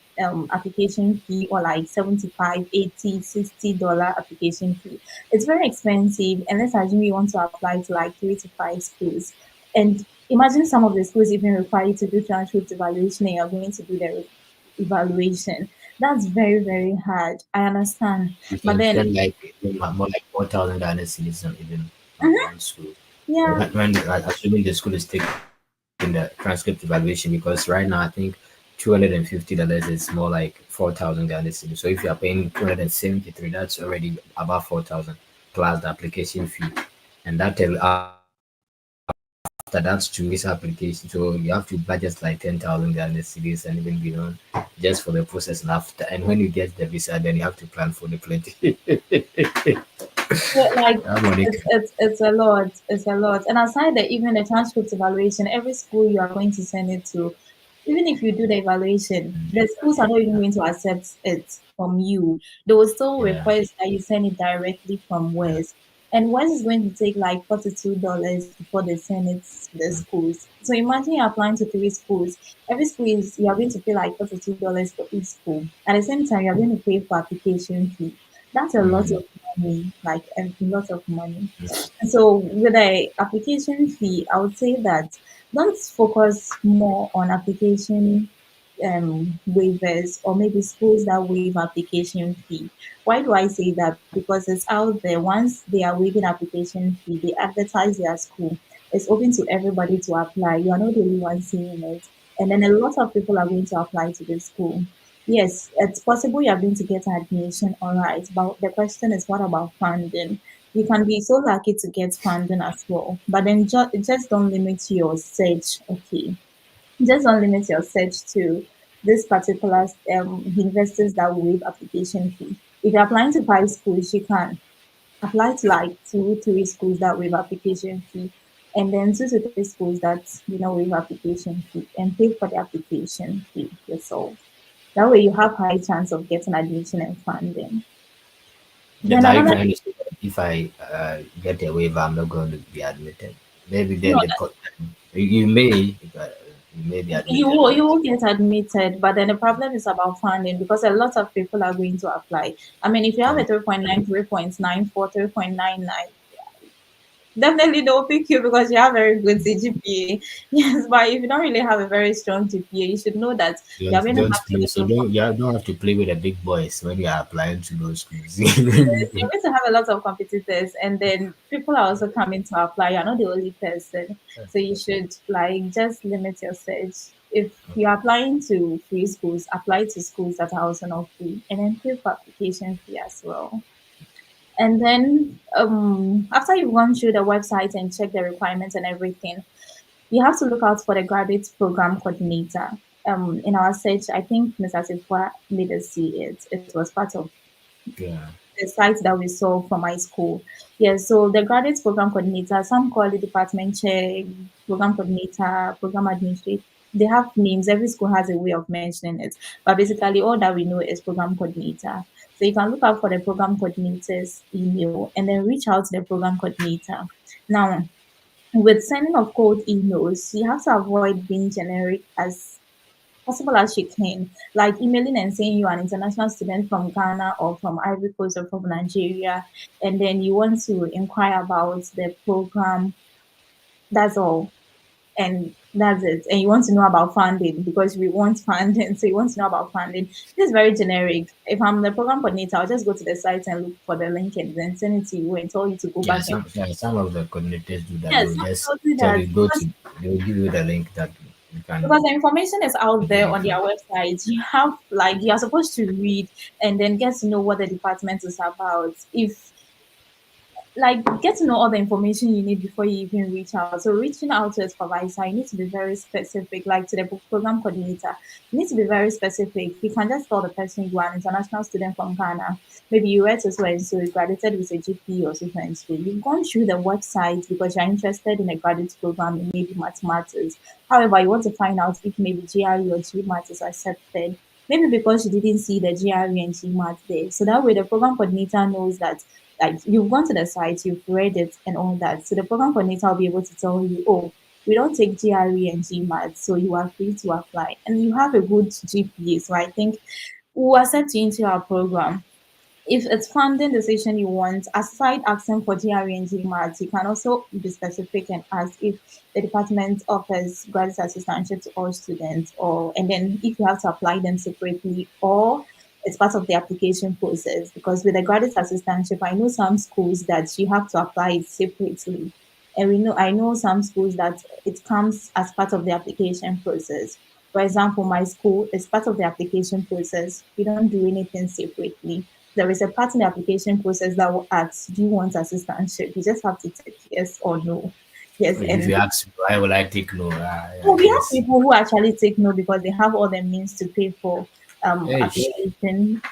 application fee or like 75, 80, $60 application fee. It's very expensive, and let's assume you want to apply to like 3 to 5 schools. And imagine some of the schools even require you to do transcript evaluation and you're going to do the evaluation. That's very, very hard. I understand.
You
But
can
then,
spend like more like 4,000 cedis on even on
mhm,
one school.
yeah,
Assuming the school is taking the transcript evaluation, because right now I think $250 is more like 4,000 Ghana cedis. So if you are paying 273, that's already about 4,000 plus the application fee, and after that's two weeks application. So you have to budget like 10,000 Ghana cedis and even beyond just for the process. And when you get the visa, then you have to plan for the plenty.
so,
That
like
money can
it's a lot. It's a lot. And aside that, even the transcript evaluation, every school you are going to send it to, even if you do the evaluation, the schools are not even going to accept it from you. They will still
yeah.
request that you send it directly from West. And West is going to take like $42 before they send it to the schools. So imagine you're applying to 3 schools. Every school is you are going to pay like $42 for each school. At the same time, you're going to pay for application fee. That's a lot
Mm.
of money, like a lot of money. So with the application fee, I would say that don't focus more on application. waivers, or maybe schools that waive application fee. Why do I say that? Because it's out there. Once they are waiving application fee, they advertise their school. It's open to everybody to apply. You are not the only one seeing it. And then a lot of people are going to apply to the school. Yes, it's possible you are going to get admission, all right. But the question is, what about funding? You can be so lucky to get funding as well. But then just don't limit your search, okay? Just don't limit your search to this particular universities that waive application fee. If you're applying to 5 schools, you can apply to like 2, 3 schools that waive application fee, and then 2 to 3 schools that waive application fee, and pay for the application fee yourself. That way, you have high chance of getting admission and funding.
Then
Then
are you
another
trying to say that if I get a waiver, I'm not going to be admitted? Maybe then
no,
you may you may be
you
admitted,
will
but
you will get admitted, but then the problem is about funding because a lot of people are going to apply. I mean, if you have a
um,
3.9, 3.94, 3.99, definitely they'll pick you because you have very good CGPA. Yes, but if you don't really have a very strong GPA, you should know that you're going to
don't
have to
play. So
do.
don't have to play with the big boys when you are applying to those schools.
Yes, you're going to have a lot of competitors, and then people are also coming to apply. You're not the only person, so you should like just limit your search. If you're applying to free schools, apply to schools that are also not free, and then pay for application fee as well. And then after you've gone through the website and checked the requirements and everything, you have to look out for the graduate program coordinator. In our search, I think Ms. Assifuah made us see it. It was part of
Yeah,
the site that we saw from my school. Yes, so the graduate program coordinator, some call it department chair, program coordinator, program administrator. They have names. Every school has a way of mentioning it. But basically, all that we know is program coordinator. So you can look out for the program coordinator's email and then reach out to the program coordinator. Now, with sending of cold emails, you have to avoid being generic as possible as you can, like emailing and saying you're an international student from Ghana or from Ivory Coast or from Nigeria, and then you want to inquire about the program. That's all, and that's it. And you want to know about funding because we want funding, so you want to know about funding. This is very generic. If I'm the program coordinator, I'll just go to the site and look for the link and then send it to you and tell you to go
yeah.
back and
Some of the coordinators do that. They
yes,
will just
I'll do
tell
that
you go to. They will give you the link that you can
because the information is out there
easily
on their
find.
website. You have like you are supposed to read and then get to know what the department is about. If like get to know all the information you need before you even reach out. So reaching out to a supervisor, you need to be very specific, like to the program coordinator. You need to be very specific. You can just tell the person you are an international student from Ghana. Maybe you went to so and so, you graduated with a GP or so and so. You've gone through the website because you're interested in a graduate program in maybe mathematics. However, you want to find out if maybe GRE or GMAT is accepted. Maybe because you didn't see the GRE and GMAT there. So that way the program coordinator knows that like you've gone to the site, you've read it and all that. So the program coordinator will be able to tell you, oh, we don't take GRE and GMAT, so you are free to apply. And you have a good GPA. So I think we'll accept you into our program. If it's funding decision you want, aside asking for GRE and GMAT, you can also be specific and ask if the department offers graduate assistantship to all students, or and then if you have to apply them separately, or it's part of the application process. Because with the graduate assistantship, I know some schools that you have to apply it separately, and I know some schools that it comes as part of the application process. For example, my school is part of the application process. We don't do anything separately. There is a part in the application process that will ask, do you want assistantship? You just have to tick yes or no. Yes,
If
and
you ask me why will I take no,
well,
I
we have
guess.
people who actually take no because they have all the means to pay for
Hey,
affiliation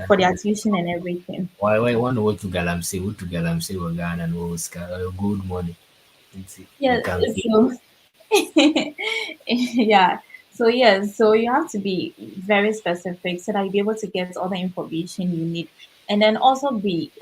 for their tuition and everything.
why one wo to galamsey wo Ghana no good money.
Yeah,
You can pay.
so yeah. So yes, so you have to be very specific so that you'll be able to get all the information you need, and then also be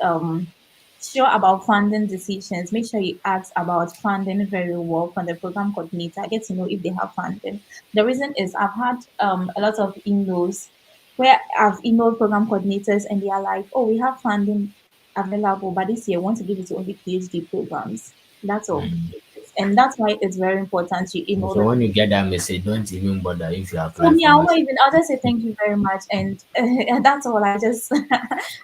sure about funding decisions. Make sure you ask about funding very well from the program coordinator. Get to know if they have funding. The reason is I've had a lot of emails where I've emailed program coordinators and they are like, "Oh, we have funding available, but this year we want to give it to only PhD programs." That's all. And that's why it's very important you email
So
the.
when you get that message, don't even bother if you
For
apply
me,
for
I won't
master.
even. I'll just say thank you very much, and that's all. I just,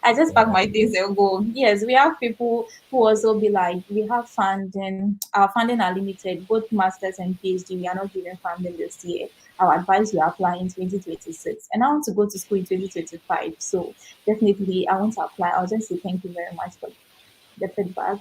I just pack
Yeah,
my things and go. Yes, we have people who also be like, we have funding. Our funding are limited, both masters and PhD. We are not giving funding this year. Our advice you apply in 2026, and I want to go to school in 2025. So definitely, I want to apply. I'll just say thank you very much for the feedback.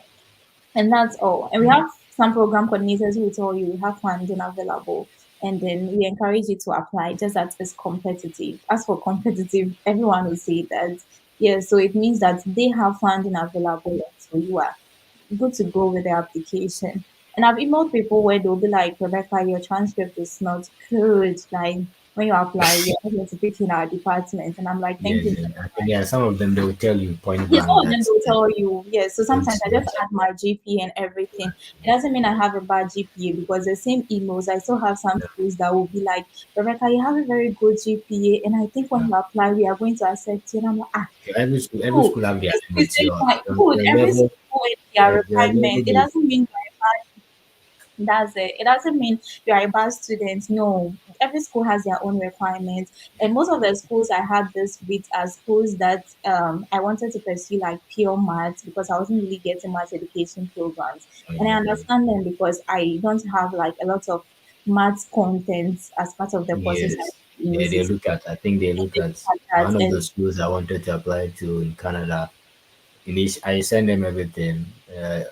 And that's all. And we have some program coordinators who will tell you we have funding available. And then we encourage you to apply, just that it's competitive. As for competitive, everyone will say that. Yeah, so it means that they have funding available. So you are good to go with the application. And I've emailed people where they'll be like, Rebecca, your transcript is not good. Like when you apply, you're not going to pick in our department. And I'm like, thank
yes,
you.
yes. I think yeah, some of them they will tell you point
Yes,
blank
all of them
that
will tell you. Yes, so
don't
sometimes I just
don't
add my GPA and everything. It doesn't mean I have a bad GPA because the same emails, I still have some schools that will be like, Rebecca, you have a very good GPA, and I think when
yeah.
you apply, we are going to accept you. And I'm like, ah,
Yeah, every
good.
school have their
This is
limits.
the same point. Good.
Your
Every
level
school with their
your level
requirement. It
is
doesn't mean that's it. It doesn't mean you are a bad student. No, every school has their own requirements, and most of the schools I had this with are schools that I wanted to pursue like pure maths because I wasn't really getting maths education programs, and I understand them because I don't have like a lot of maths content as part of the courses I
yes.
do in
Yeah, they
UCC.
look at I think they look at
That
one of
and
the schools I wanted to apply to in Canada. I sent them everything.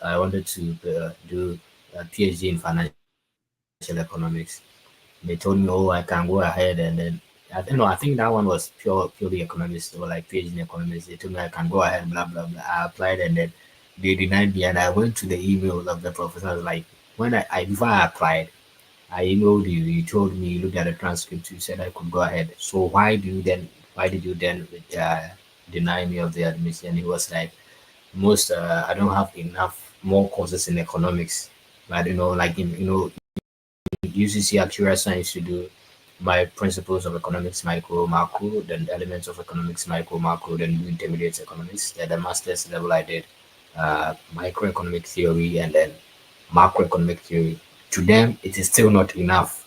I wanted to do a PhD in financial economics. They told me, "Oh, I can go ahead," and then I think that one was purely economics or like PhD in economics. They told me I can go ahead, blah blah blah. I applied, and then they denied me, and I went to the email of the professor. I was like, when I before I applied, I emailed you. You told me you looked at the transcript. You said I could go ahead. So why did you then uh, deny me of the admission? He was like, most I don't have enough more courses in economics. But like in UCC actuarial science to do my principles of economics micro macro, then elements of economics micro macro, then do intermediate economics. Then the master's level I did microeconomic theory and then macroeconomic theory. To them, it is still not enough.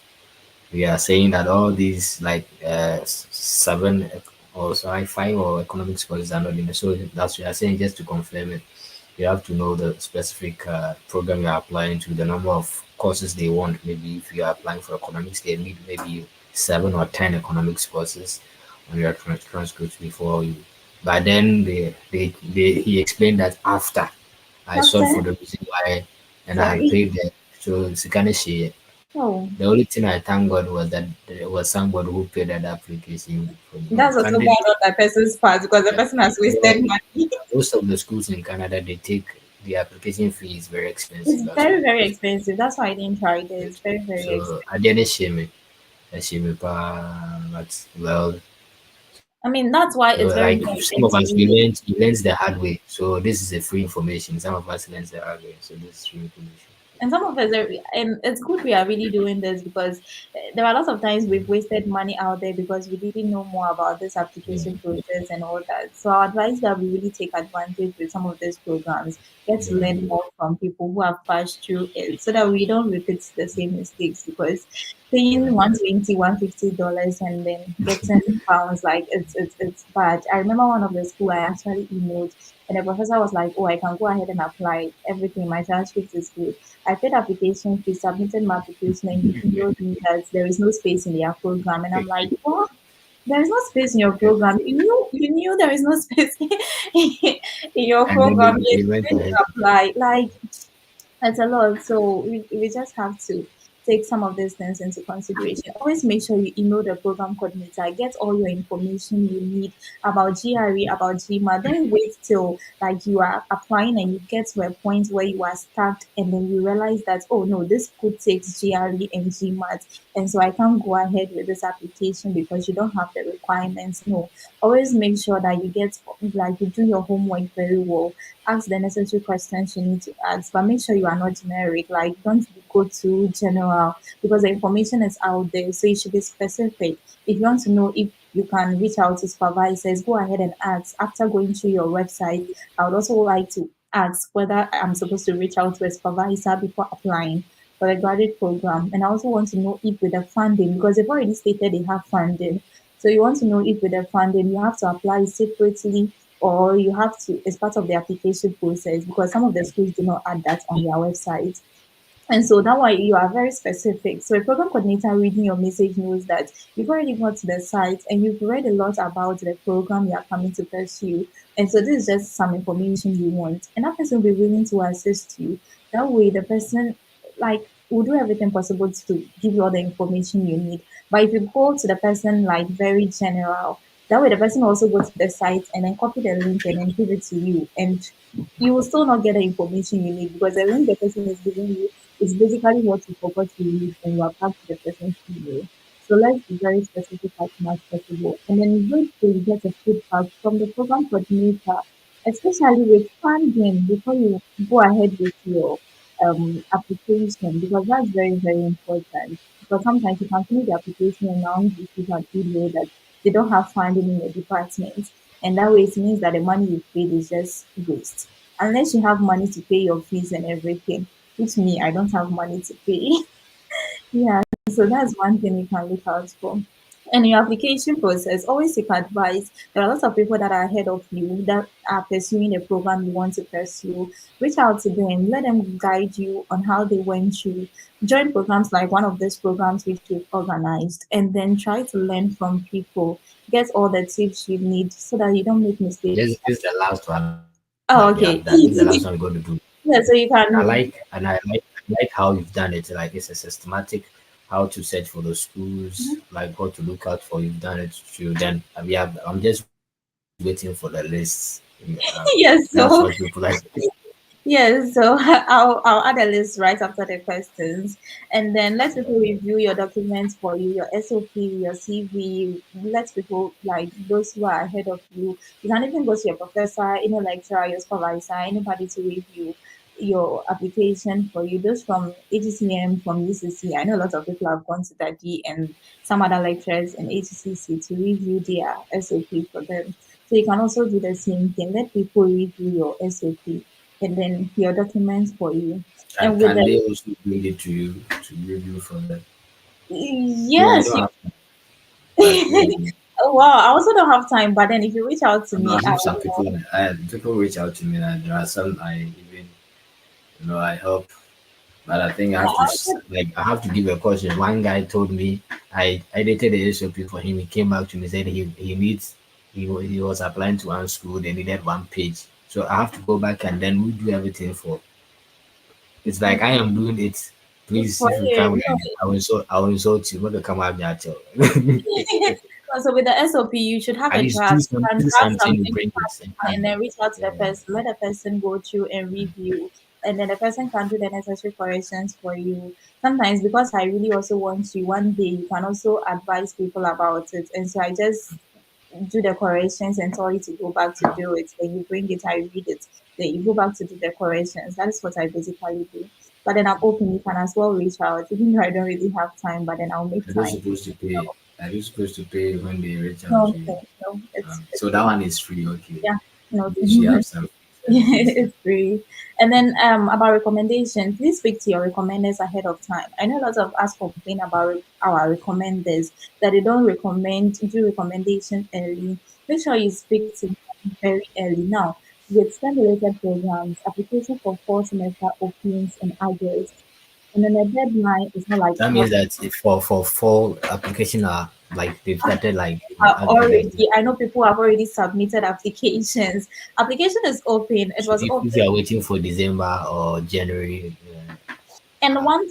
We are saying that all these like seven or sorry, five or economics courses are not enough. So that's what we are saying. Just to confirm it, you have to know the specific program you are applying to, the number of courses they want. Maybe if you are applying for economics, they need maybe 7 or 10 economics courses on your transcripts before you. But then he explained that after I sought
after
for the reason why, and I had
sorry.
paid them. So it's kind of shit.
Oh,
The only thing I thank God was that there was somebody who paid that application for me.
that's also bad
Candidly,
on that person's part because the person has
well,
wasted money.
most of the schools in Canada they take the application fee is very
It's
expensive as
very,
well.
very expensive. That's why I didn't try it. It's very, very
So
expensive.
I didn't shame it. I shame it, but well,
I mean, that's why it's very
like some
important
of
to
us
read.
we learned the hard way. So this is a free information. Some of us learned the hard way. So this is free information.
And some of us are, and it's good we are really doing this because there are lots of times we've wasted money out there because we didn't know more about this
Yeah,
application process and all that. So I advise that we really take advantage with some of these programs, get to
yeah,
learn more from people who have passed through it so that we don't repeat the same mistakes because paying
yeah.
120, $150 and then getting pounds like it's bad. I remember one of the school I actually emailed and the professor was like, "Oh, I can go ahead and apply everything. My transcript is good." I paid application fee, submitted my application, and he emailed me that there is no space in their program. And I'm like, what? There is no space in your program. You knew there is no space in your
And then
program. Yet
they
you
went
didn't
ahead.
apply. Like it's a lot. So we just have to take some of these things into consideration. Always make sure you email the program coordinator, get all your information you need about GRE, about GMA. Don't wait till like you are applying and you get to a point where you are stuck and then you realize that, oh no, this could take GRE and GMAT. And so I can't go ahead with this application because you don't have the requirements. No, always make sure that you get like you do your homework very well, ask the necessary questions you need to ask, but make sure you are not generic. Like, don't go too general because the information is out there. So you should be specific. If you want to know if you can reach out to supervisors, go ahead and ask. After going through your website, I would also like to ask whether I'm supposed to reach out to a supervisor before applying. for the graduate program. And I also want to know if with the funding, because they've already stated they have funding. So you want to know if with the funding you have to apply separately or you have to, as part of the application process, because some of the schools do not add that on their website. And so that way you are very specific. So a program coordinator reading your message knows that you've already got to the site and you've read a lot about the program you are coming to pursue. And so this is just some information you want. And that person will be willing to assist you. That way the person like will do everything possible to give you all the information you need. But if you go to the person like very general, that way the person will also go to the site and then copy the link and then give it to you. And you will still not get the information you need because the link the person is giving you is basically what you forgot to read and you are back to the person's email. So let's be very specific as much as possible. And then wait till you get a feedback from the program coordinator, especially with funding before you go ahead with your application because that's very, very important. Because sometimes you can finish the application and now you receive an email that they don't have funding in the department. And that way it means that the money you paid is just waste. Unless you have money to pay your fees and everything, which me, I don't have money to pay. Yeah, so that's one thing you can look out for. And your application process, always seek advice. There are lots of people that are ahead of you that are pursuing a program you want to pursue. Reach out to them, let them guide you on how they went through. Join programs like one of these programs which we've organized, and then try to learn from people. Get all the tips you need so that you don't make mistakes.
This is the last one that we have done. This is
Oh,
the last one
okay.
we're going to do.
Yeah, so you
I
can.
like how you've done it. Like it's a systematic how to search for those schools, like what to look out for. You've done it through. Then we have. I'm just waiting for the lists. That's what people
Yes,
like.
so yes, so I'll add a list right after the questions, and then let people review your documents for you, your SOP, your CV. Let people like those who are ahead of you. You can even go to your professor, any lecturer, your supervisor, anybody to review your application for you. Those from AGCM, from UCC. I know a lot of people have gone to that D and some other lecturers in AGCC to review their SOP for them. So you can also do the same thing. Let people review your SOP and then your documents for you. And with
Can
the
they also bring it to you to review for them? No, I
yes,
don't
you,
have to, but maybe.
wow, I also don't have time, but then if you reach out to
I know
me,
I
I
have some
will.
people. People reach out to me, and there are some I even I help. But I think I
Yeah,
have to
I also,
I have to give a caution. One guy told me I edited the SOP for him. He came back to me said he needs he was applying to one school. They needed one page, so I have to go back and then we do everything for. It's like I am doing it. Please,
for
if you come,
you. No,
I will insult you. What the come out there tell?
so with the SOP, you should have
At
a
least
draft. You can
do
draft
something. You
something
bring it. And
and
hand
then
it.
reach out to the
Yeah.
person. Let the person go through and review, and then the person can do the necessary corrections for you. Sometimes, because I really also want you, one day you can also advise people about it, and so I just do the corrections and tell you to go back to do it. Then you bring it, I read it. Then you go back to do the corrections. That is what I basically do. But then I'm open. You can as well reach out, even though I don't really have time. But then I'll make
Are you
time.
supposed to pay? Are you supposed to pay when they reach out
No,
to you?
no, no. It's
So that one is free. Okay.
yeah, no,
You should have some services.
it's free. And then about recommendation, please speak to your recommenders ahead of time. I know lots of us complain about our recommenders that they don't do recommendation early. Make sure you speak to them very early. Now, with STEM related programs, application for fall semester opens in August. And then the deadline is not like
That means that if for fall application are like they've started like
already.
August.
I know people have already submitted applications. Application is open. It
So
was
if
open.
you are waiting for December or January,
And one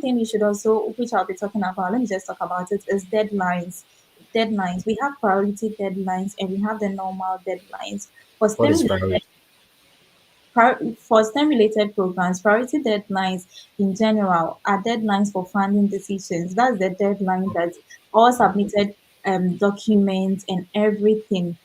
thing you should also, which I'll be talking about, let me just talk about it, is deadlines. Deadlines. We have priority deadlines and we have the normal deadlines. For
what
STEM
is
related,
priority?
for STEM related programs, priority deadlines in general are deadlines for funding decisions. That's the deadline that all submitted documents and everything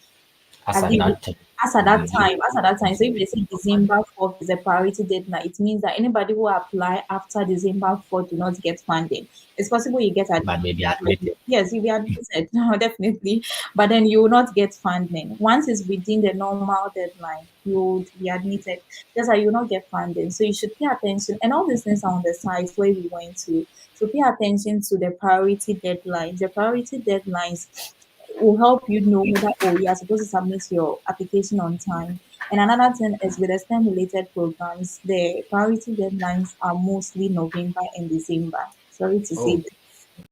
Has
are
an
they
active.
as at that time, so if they say December 4th is a priority deadline, it means that anybody who apply after December 4th do not get funding. It's possible you get
but maybe admitted.
yes, you'll be admitted, no, definitely, but then you will not get funding. Once it's within the normal deadline, you would be admitted. Just like you will not get funding. So you should pay attention. And all these things are on the sites where we went to. So pay attention to the priority deadlines. The priority deadlines will help you know whether, oh, you are supposed to submit your application on time. And another thing is with the STEM related programs, the priority deadlines are mostly November and December. Sorry to say
Oh,
this.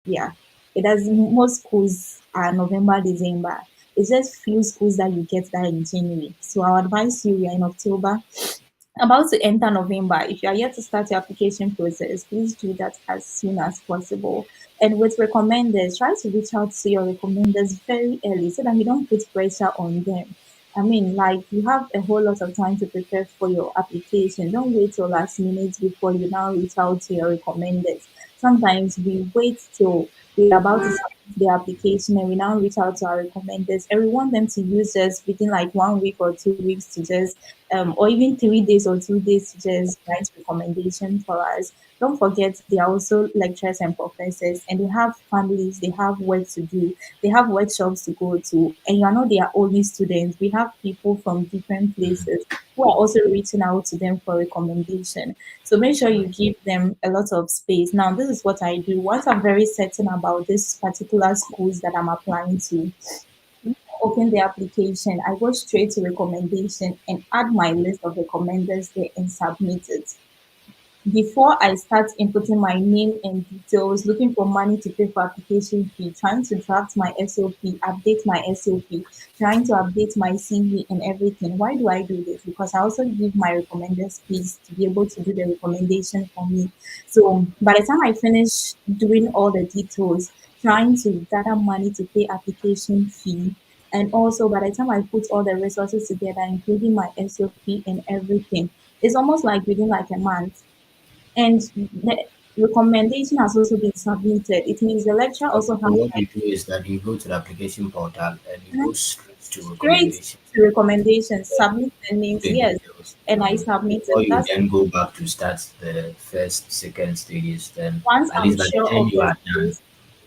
Yeah, it does. Most schools are November, December. It's just few schools that you get that in January. So I'll advise you, we are in October, about to enter November. If you are yet to start your application process, please do that as soon as possible. And with recommenders, try to reach out to your recommenders very early so that you don't put pressure on them. I mean, like you have a whole lot of time to prepare for your application. Don't wait till last minute before you now reach out to your recommenders. Sometimes we wait till we're about to submit the application and we now reach out to our recommenders and we want them to use us within like 1 week or 2 weeks to just or even 3 days or 2 days to just write recommendation for us. Don't forget they are also lecturers and professors and they have families, they have work to do, they have workshops to go to, and you are not their only students. We have people from different places who are also reaching out to them for recommendation. So make sure you give them a lot of space. Now, this is what I do. Once I'm very certain about this particular schools that I'm applying to, open the application, I go straight to recommendation and add my list of recommenders there and submit it. Before I start inputting my name and details, looking for money to pay for application fee, trying to draft my SOP, update my SOP, trying to update my CV and everything. Why do I do this? Because I also give my recommenders space to be able to do the recommendation for me. So by the time I finish doing all the details, trying to gather money to pay application fee, and also by the time I put all the resources together, including my SOP and everything, it's almost like within like a month and the recommendation has also been submitted. It means the lecturer
okay.
also
So
has
what
like
you do is that you go to the application portal and you go straight to
straight
recommendation.
to recommendations,
Then
submit the
put
names,
in
yes,
details.
and I
Mhm.
submit
Before
it.
you
That's
then go back to start the first, second stages, then
once
at
I'm
least by the
sure
time
of
you
the
are done,
space.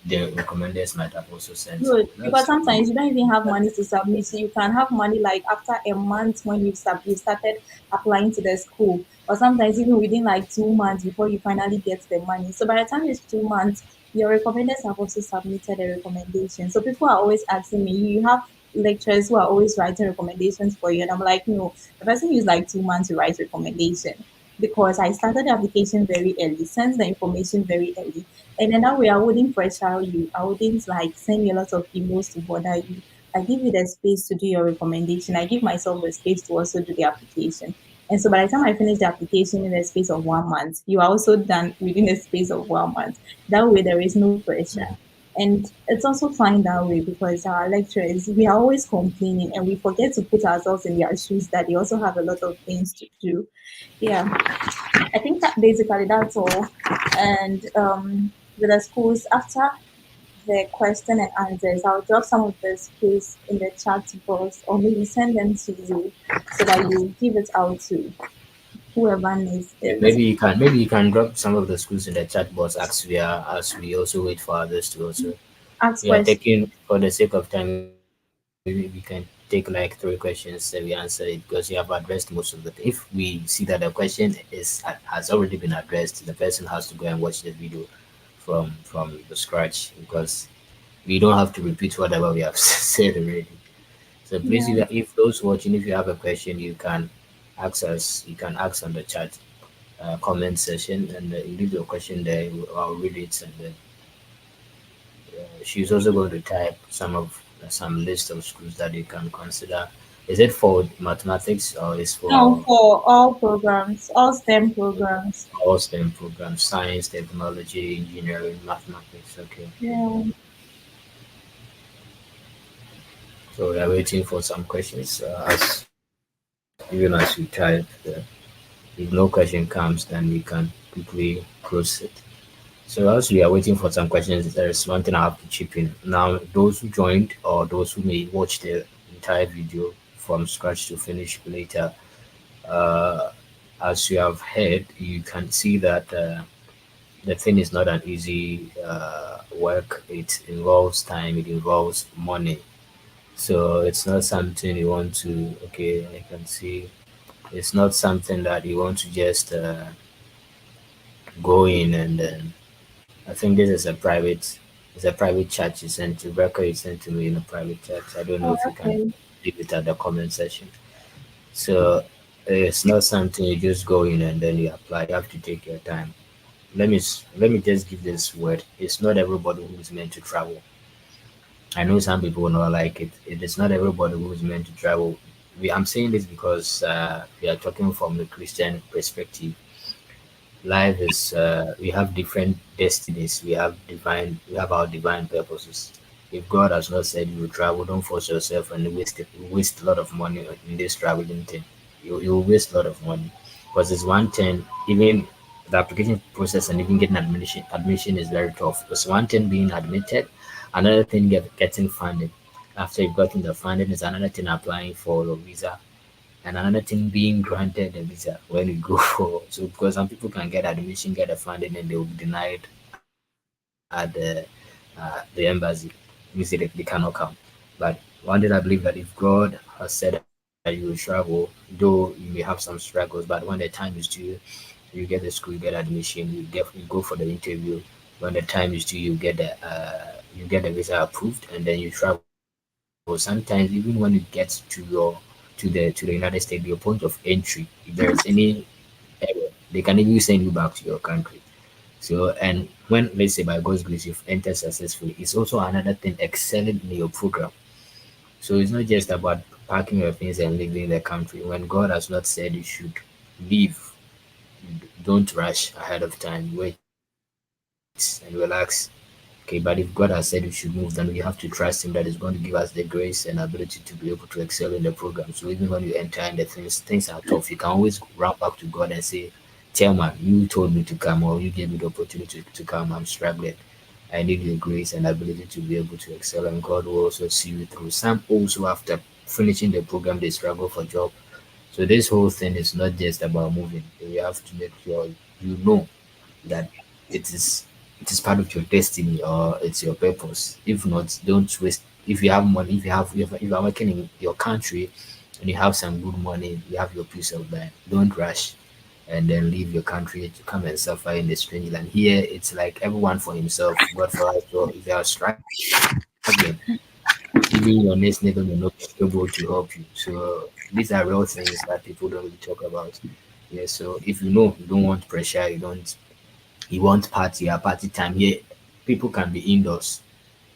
the recommenders might have also sent you.
Good, because
That's good.
sometimes you don't even have money to submit. So you can have money like after a month when you started applying to the school, or sometimes even within like 2 months before you finally get the money. So by the time it's 2 months, your recommenders have also submitted a recommendation. So people are always asking me, you have lecturers who are always writing recommendations for you, and I'm like, no, the person used like 2 months to write recommendation because I started the application very early, sent the information very early. And then that way I wouldn't pressure you. I wouldn't like send you a lot of emails to bother you. I give you the space to do your recommendation. I give myself the space to also do the application. And so by the time I finish the application in the space of 1 month, you are also done within the space of 1 month. That way there is no pressure. And it's also fine that way because our lecturers, we are always complaining and we forget to put ourselves in their shoes that they also have a lot of things to do. Yeah. I think that basically that's all. And with the schools, after the question and answers, I'll drop some of the schools in the chat box or maybe send them to you so that you give it out to whoever needs
Yeah,
it.
maybe you can drop some of the schools in the chat box as we also wait for others to also.
Ask
We are
questions.
taking for the sake of time. Maybe we can take like 3 questions that we answer it because you have addressed most of the. If we see that the question has already been addressed, the person has to go and watch the video from the scratch because we don't have to repeat whatever we have said already. So please,
Yeah.
if those watching, if you have a question, you can ask us. You can ask on the chat comment session, and you leave your question there. I'll read it, and then she's also going to type some list of schools that you can consider. Is it for mathematics or is
No,
for
for all programs, all STEM programs.
all STEM programs? Science, technology, engineering, mathematics. Okay.
Yeah.
So we are waiting for some questions. As even as we type, if no question comes, then we can quickly close it. So as we are waiting for some questions, there is one thing I have to chip in. Now, those who joined or those who may watch the entire video from scratch to finish later. Uh, as you have heard, you can see that the thing is not an easy work. It involves time, it involves money. So it's not something you want to, okay, I can see it's not something that you want to just go in and then I think this is a private, it's a private chat you sent to Rebecca. You sent to me in a private chat. I don't know
Oh,
if you can
okay.
leave it at the comment section. So it's not something you just go in and then you apply. You have to take your time. Let me just give this word. It's not everybody who's meant to travel. I know some people will not like it. It is not everybody who's meant to travel. I'm saying this because we are talking from the Christian perspective. Life is we have different destinies, we have our divine purposes. If God has not said you will travel, don't force yourself and waste a lot of money in this traveling thing. You will waste a lot of money because it's one thing. Even the application process and even getting admission is very tough. It's one thing being admitted, another thing getting funded. After you've gotten the funding is another thing applying for your visa, and another thing being granted a visa when you go for. So because some people can get admission, get a funding, and they will be denied at the embassy, means they cannot come. But one thing I believe that if God has said that you will travel, though you may have some struggles, but when the time is due, you get the school, you get admission, you go for the interview. When the time is due, you get the visa approved, and then you travel. Sometimes even when you get to the United States, your point of entry, if there is any error, they can even send you back to your country. So, and when, let's say, by God's grace, you've entered successfully, it's also another thing excelling in your program. So it's not just about packing your things and leaving the country. When God has not said you should leave, don't rush ahead of time. Wait and relax. Okay, but if God has said we should move, then we have to trust Him that is going to give us the grace and ability to be able to excel in the program. So even when you enter in the things are tough, you can always run back to God and say, Chairman, you told me to come, or you gave me the opportunity to come. I'm struggling. I need your grace and ability to be able to excel, and God will also see you through. Some also, after finishing the program, they struggle for job. So this whole thing is not just about moving. You have to make sure you know that it is it is part of your destiny or it's your purpose. If not, don't waste. If you have money, if you are working in your country and you have some good money, you have your peace of mind. Don't rush and then leave your country to come and suffer in the strange land. Here, it's like everyone for himself, God for us. So if you are struggling, even your next neighbor may not be able to help you. So these are real things that people don't really talk about. Yeah. So if you know you don't want pressure, you want party, a party time here, people can be indoors.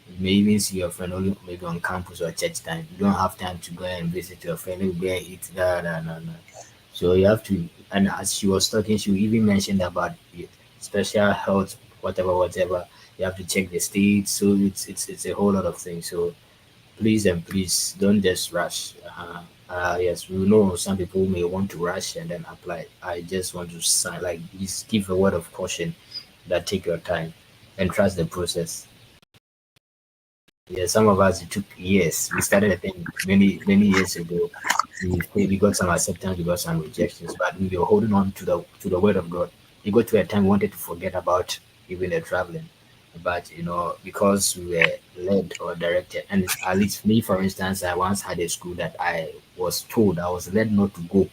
You may even see your friend only maybe on campus or church time. You don't have time to go and visit your friend, maybe go and eat that and. So you have to, and as she was talking, she even mentioned about the special health, whatever. You have to check the state. So it's a whole lot of things. So please and please don't just rush. Yes, we know some people may want to rush and then apply. I just want to sign, like, just give a word of caution that take your time and trust the process. Yeah, some of us it took years. We started a thing many years ago. We got some acceptance, we got some rejections, but we were holding on to the word of God. It got to a time we wanted to forget about even the traveling, but because we were led or directed, and at least me, for instance, I once had a school that I was led not to go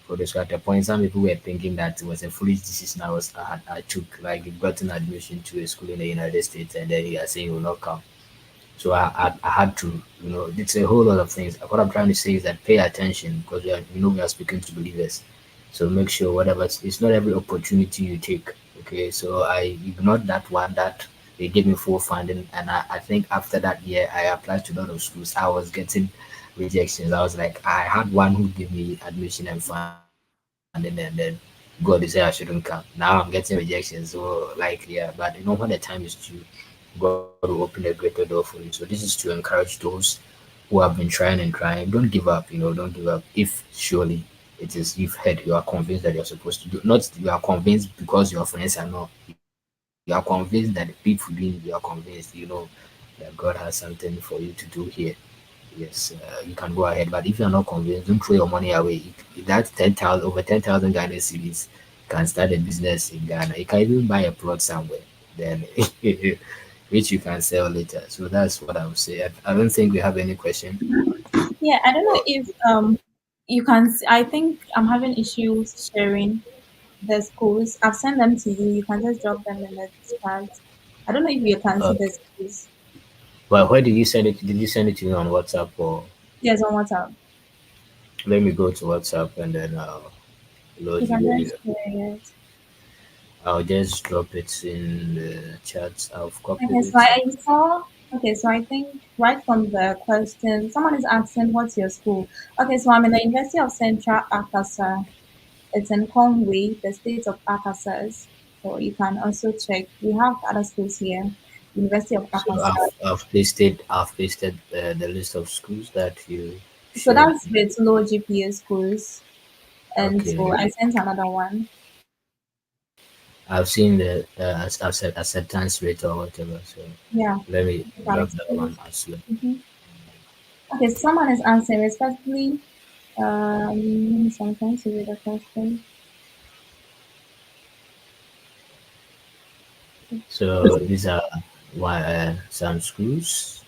for this at a point. Some people were thinking that it was a foolish decision I took, like you've gotten admission to a school in the United States, and then you are saying you will not come. So I had to, it's a whole lot of things. What I'm trying to say is that pay attention because we are speaking to believers. So make sure whatever it's not every opportunity you take. Okay, so I ignored that one that they gave me full funding, and I think after that year I applied to a lot of schools. I was getting rejections. I was like, I had one who gave me admission and funding, and then God said I shouldn't come. Now I'm getting rejections. So like, yeah, but when the time is due, God will open a greater door for you. So this is to encourage those who have been trying and trying. Don't give up, don't give up. If surely it is you've heard, you are convinced that you're supposed to do. Not you are convinced because your friends are not. You are convinced that the people doing you are convinced, that God has something for you to do here. yes, you can go ahead. But if you're not convinced, don't throw your money away. That 10,000, over 10,000 Ghana cedis can start a business in Ghana. You can even buy a plot somewhere, then which you can sell later. So that's what I would say. I don't think we have any question.
Yeah, I don't know
Or,
if you can. I think I'm having issues sharing the schools. I've sent them to you. You can just drop them in the chat. I don't know if you can see
uh,
the schools.
well, where did you send it? Did you send it to me on WhatsApp or
Yes, on WhatsApp.
let me go to WhatsApp and then
You
load
can
you
just
here.
share it.
I'll just drop it in the chat. I've copied
Okay, so
it.
I saw. Okay, so I think right from the question, someone is asking, "What's your school?" Okay, so I'm in the University of Central Arkansas. It's in Conway, the state of Arkansas. So you can also check. We have other schools here. University of
So
Arkansas.
I've pasted the list of schools that you
So
shared with
that's
me.
with low GPA schools. And so
Okay,
I sent another one.
I've seen the acceptance rate or whatever. So
Yeah,
let me
you can
drop that
see.
one as well.
Mhm. Okay, someone is answering respectfully. So I'm trying to read the question.
So these are some schools.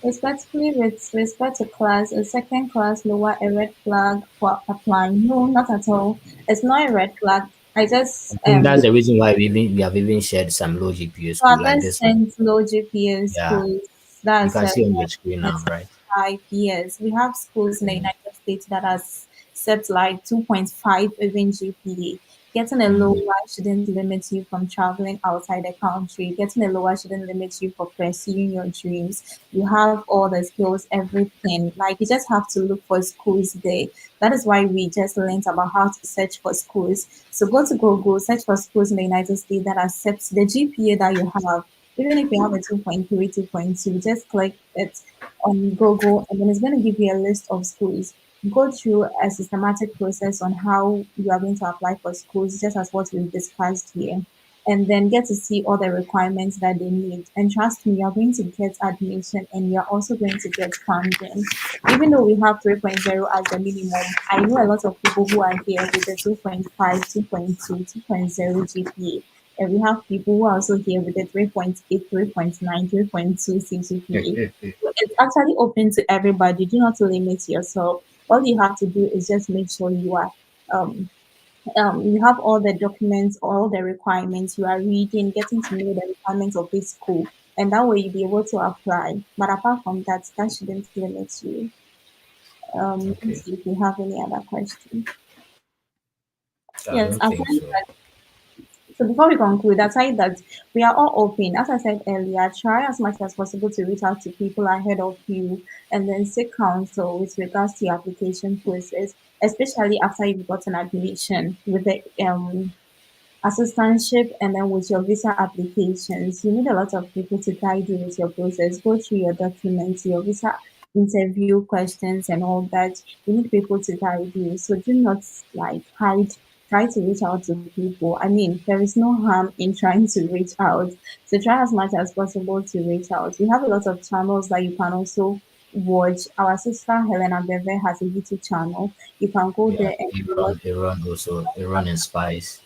Respectfully, with respect to class, a second class lower a red flag for applying. No, not at all. It's not a red flag. I just
I think that's the reason why we have even shared some low GPA
So
school
I've
like
just
this one.
sent low GPA
Yeah,
schools.
you
That's
can see on your screen
less
now, right?
5 years. We have schools in the
Mm.
United States that has set like 2.5 even GPA. Getting a
Mm.
lower shouldn't limit you from traveling outside the country. Getting a lower shouldn't limit you for pursuing your dreams. You have all the skills, everything. Like you just have to look for schools there. That is why we just learned about how to search for schools. So go to Google, search for schools in the United States that accept the GPA that you have. Even if you have a 2.3, 2.2, just click it on Google and then it's going to give you a list of schools. Go through a systematic process on how you are going to apply for schools, just as what we've discussed here, and then get to see all the requirements that they need. And trust me, you're going to get admission and you're also going to get funding. Even though we have 3.0 as the minimum, I know a lot of people who are here with the 2.5, 2.2, 2.0 GPA. And we have people who are also here with the 3.8, 3.9, 3.2 CGPA. It's actually open to everybody. Do not limit yourself. All you have to do is just make sure um, you have all the documents, all the requirements, you are reading, getting to know the requirements of this school, and that way you'll be able to apply. But apart from that, that shouldn't limit you. Let me
Okay,
see if you have any other question.
I
Yes,
don't think
aside
so.
that, so before we conclude, aside that we are all open. As I said earlier, try as much as possible to reach out to people ahead of you and then seek counsel with regards to your application process, especially after you've gotten admission with the assistantship and then with your visa applications. You need a lot of people to guide you with your process, go through your documents, your visa interview questions and all that. You need people to guide you. So do not like hide. Try to reach out to people. I mean, there is no harm in trying to reach out. So try as much as possible to reach out. We have a lot of channels that you can also watch. Our sister Helena Beve has a YouTube channel. You can go
Yeah,
there and watch.
Iran and spice.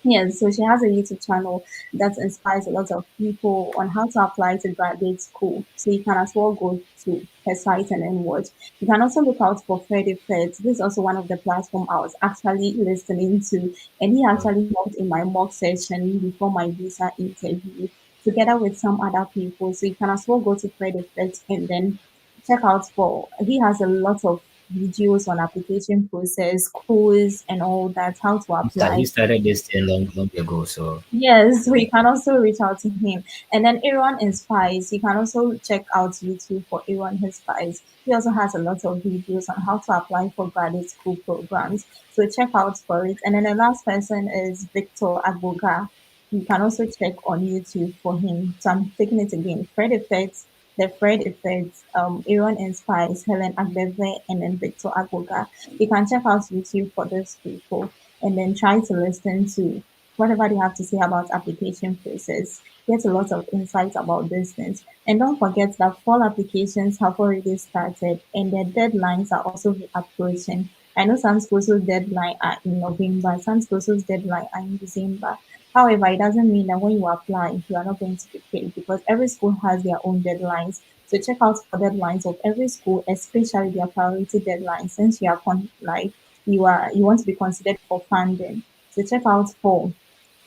Yes, so she has a YouTube channel that inspires a lot of people on how to apply to graduate school. So you can as well go to her site and then watch. You can also look out for Freddie Feds. This is also one of the platform I was actually listening to, and he
Oh,
actually helped in my mock session before my visa interview, together with some other people. So you can as well go to Freddie Feds and then check out for. He has a lot of videos on application process, schools, and all that, how to
he
apply.
started this thing long ago, so
Yes, we can also reach out to him. And then Aaron Inspires, you can also check out YouTube for Aaron Inspires. He also has a lot of videos on how to apply for graduate school programs. So check out for it. And then the last person is Victor Agboga. You can also check on YouTube for him. So I'm taking it again. Fred Effects, the Fred Effects, Aaron Inspires, Helen Agbeve, and then Victor Agboga. You can check out YouTube for those people and then try to listen to. whatever they have to say about application process. Get a lot of insights about these things. And don't forget that fall applications have already started and their deadlines are also approaching. I know some schools whose deadline are in November, some schools whose deadline are in December. However, it doesn't mean that when you apply, you are not going to be paid because every school has their own deadlines. So check out for deadlines of every school, especially their priority deadlines. Since you are you want to be considered for funding. So check out for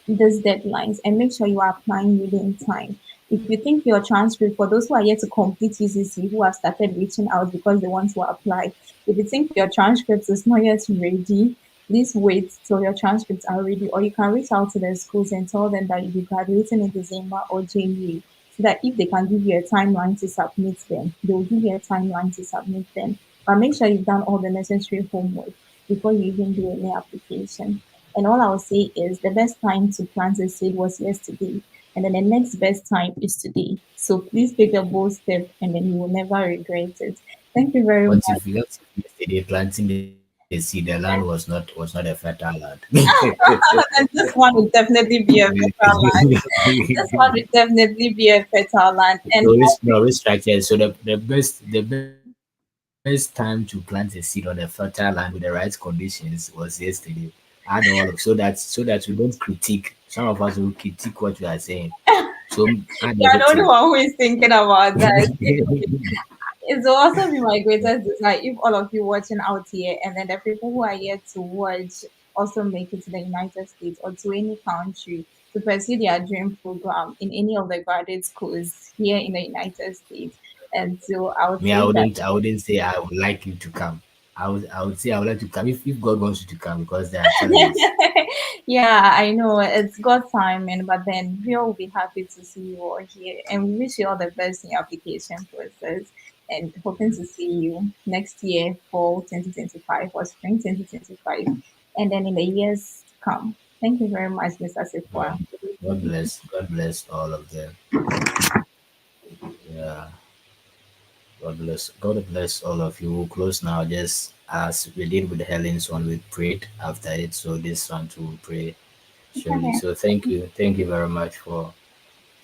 these deadlines and make sure you are applying within time. If you think your transcript, for those who are yet to complete UCC, who have started reaching out because they want to apply, if you think your transcript is not yet ready, please wait till your transcripts are ready, or you can reach out to the schools and tell them that you'll be graduating in December or January, so that if they can give you a timeline to submit them, they will give you a timeline to submit them. But make sure you've done all the necessary homework before you even do any application. And all I'll say is the best time to plant a seed was yesterday. And then the next best time is today. So please take a bold step and then you will never regret it. Thank you very much.
What if yesterday planting the seed, the land was not a fertile land?
And this one will definitely be a fertile land. This one will definitely be a fertile land. And
So it's no structure. So the best time to plant a seed on a fertile land with the right conditions was yesterday. Add all of so that we don't critique. Some of us will critique what we are saying. So add
you're the
everything.
only one who is thinking about that. It will also be my greatest desire if all of you watching out here and then the people who are yet to watch also make it to the United States or to any country to pursue their dream program in any of the graduate schools here in the United States. And so I would
Me, I
say that
wouldn't I wouldn't say I would like you to come. I would say I would like to come if God wants you to come because there are challenges.
yeah, I know it's God's timing, but then we will be happy to see you all here and we wish you all the best in your application process and hoping to see you next year, fall 2025 or spring 2025, and then in the years to come. Thank you very much, Mr.
Yeah.
Sifwa.
God bless all of them. Yeah. God bless all of you. We'll close now, just as we did with Helen's one. We prayed after it, so this one too will pray surely.
Okay.
So thank you very much for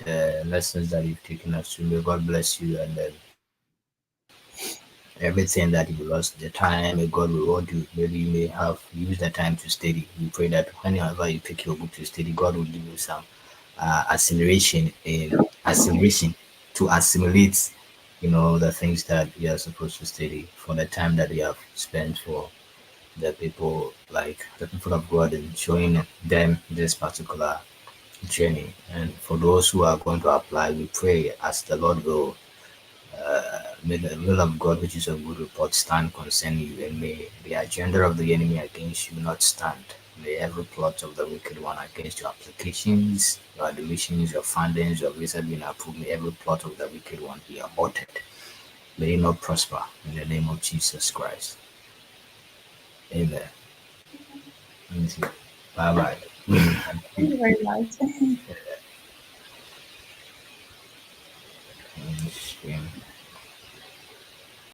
the lessons that you've taken us through. May God bless you, and then everything that you lost, the time, may God reward you. Maybe you may have used the time to study. We pray that whenever you pick your book to study, God will give you some acceleration to assimilate, the things that you are supposed to study for the time that you have spent for the people of God and showing them this particular journey. And for those who are going to apply, we pray as the Lord will. May the will of God, which is a good report, stand concerning you, and may the agenda of the enemy against you not stand. May every plot of the wicked one against your applications, your admissions, your fundings, your visa being approved, may every plot of the wicked one be aborted. May it not prosper in the name of Jesus Christ. Amen. Let me see. Bye
Thank you very much.
bye.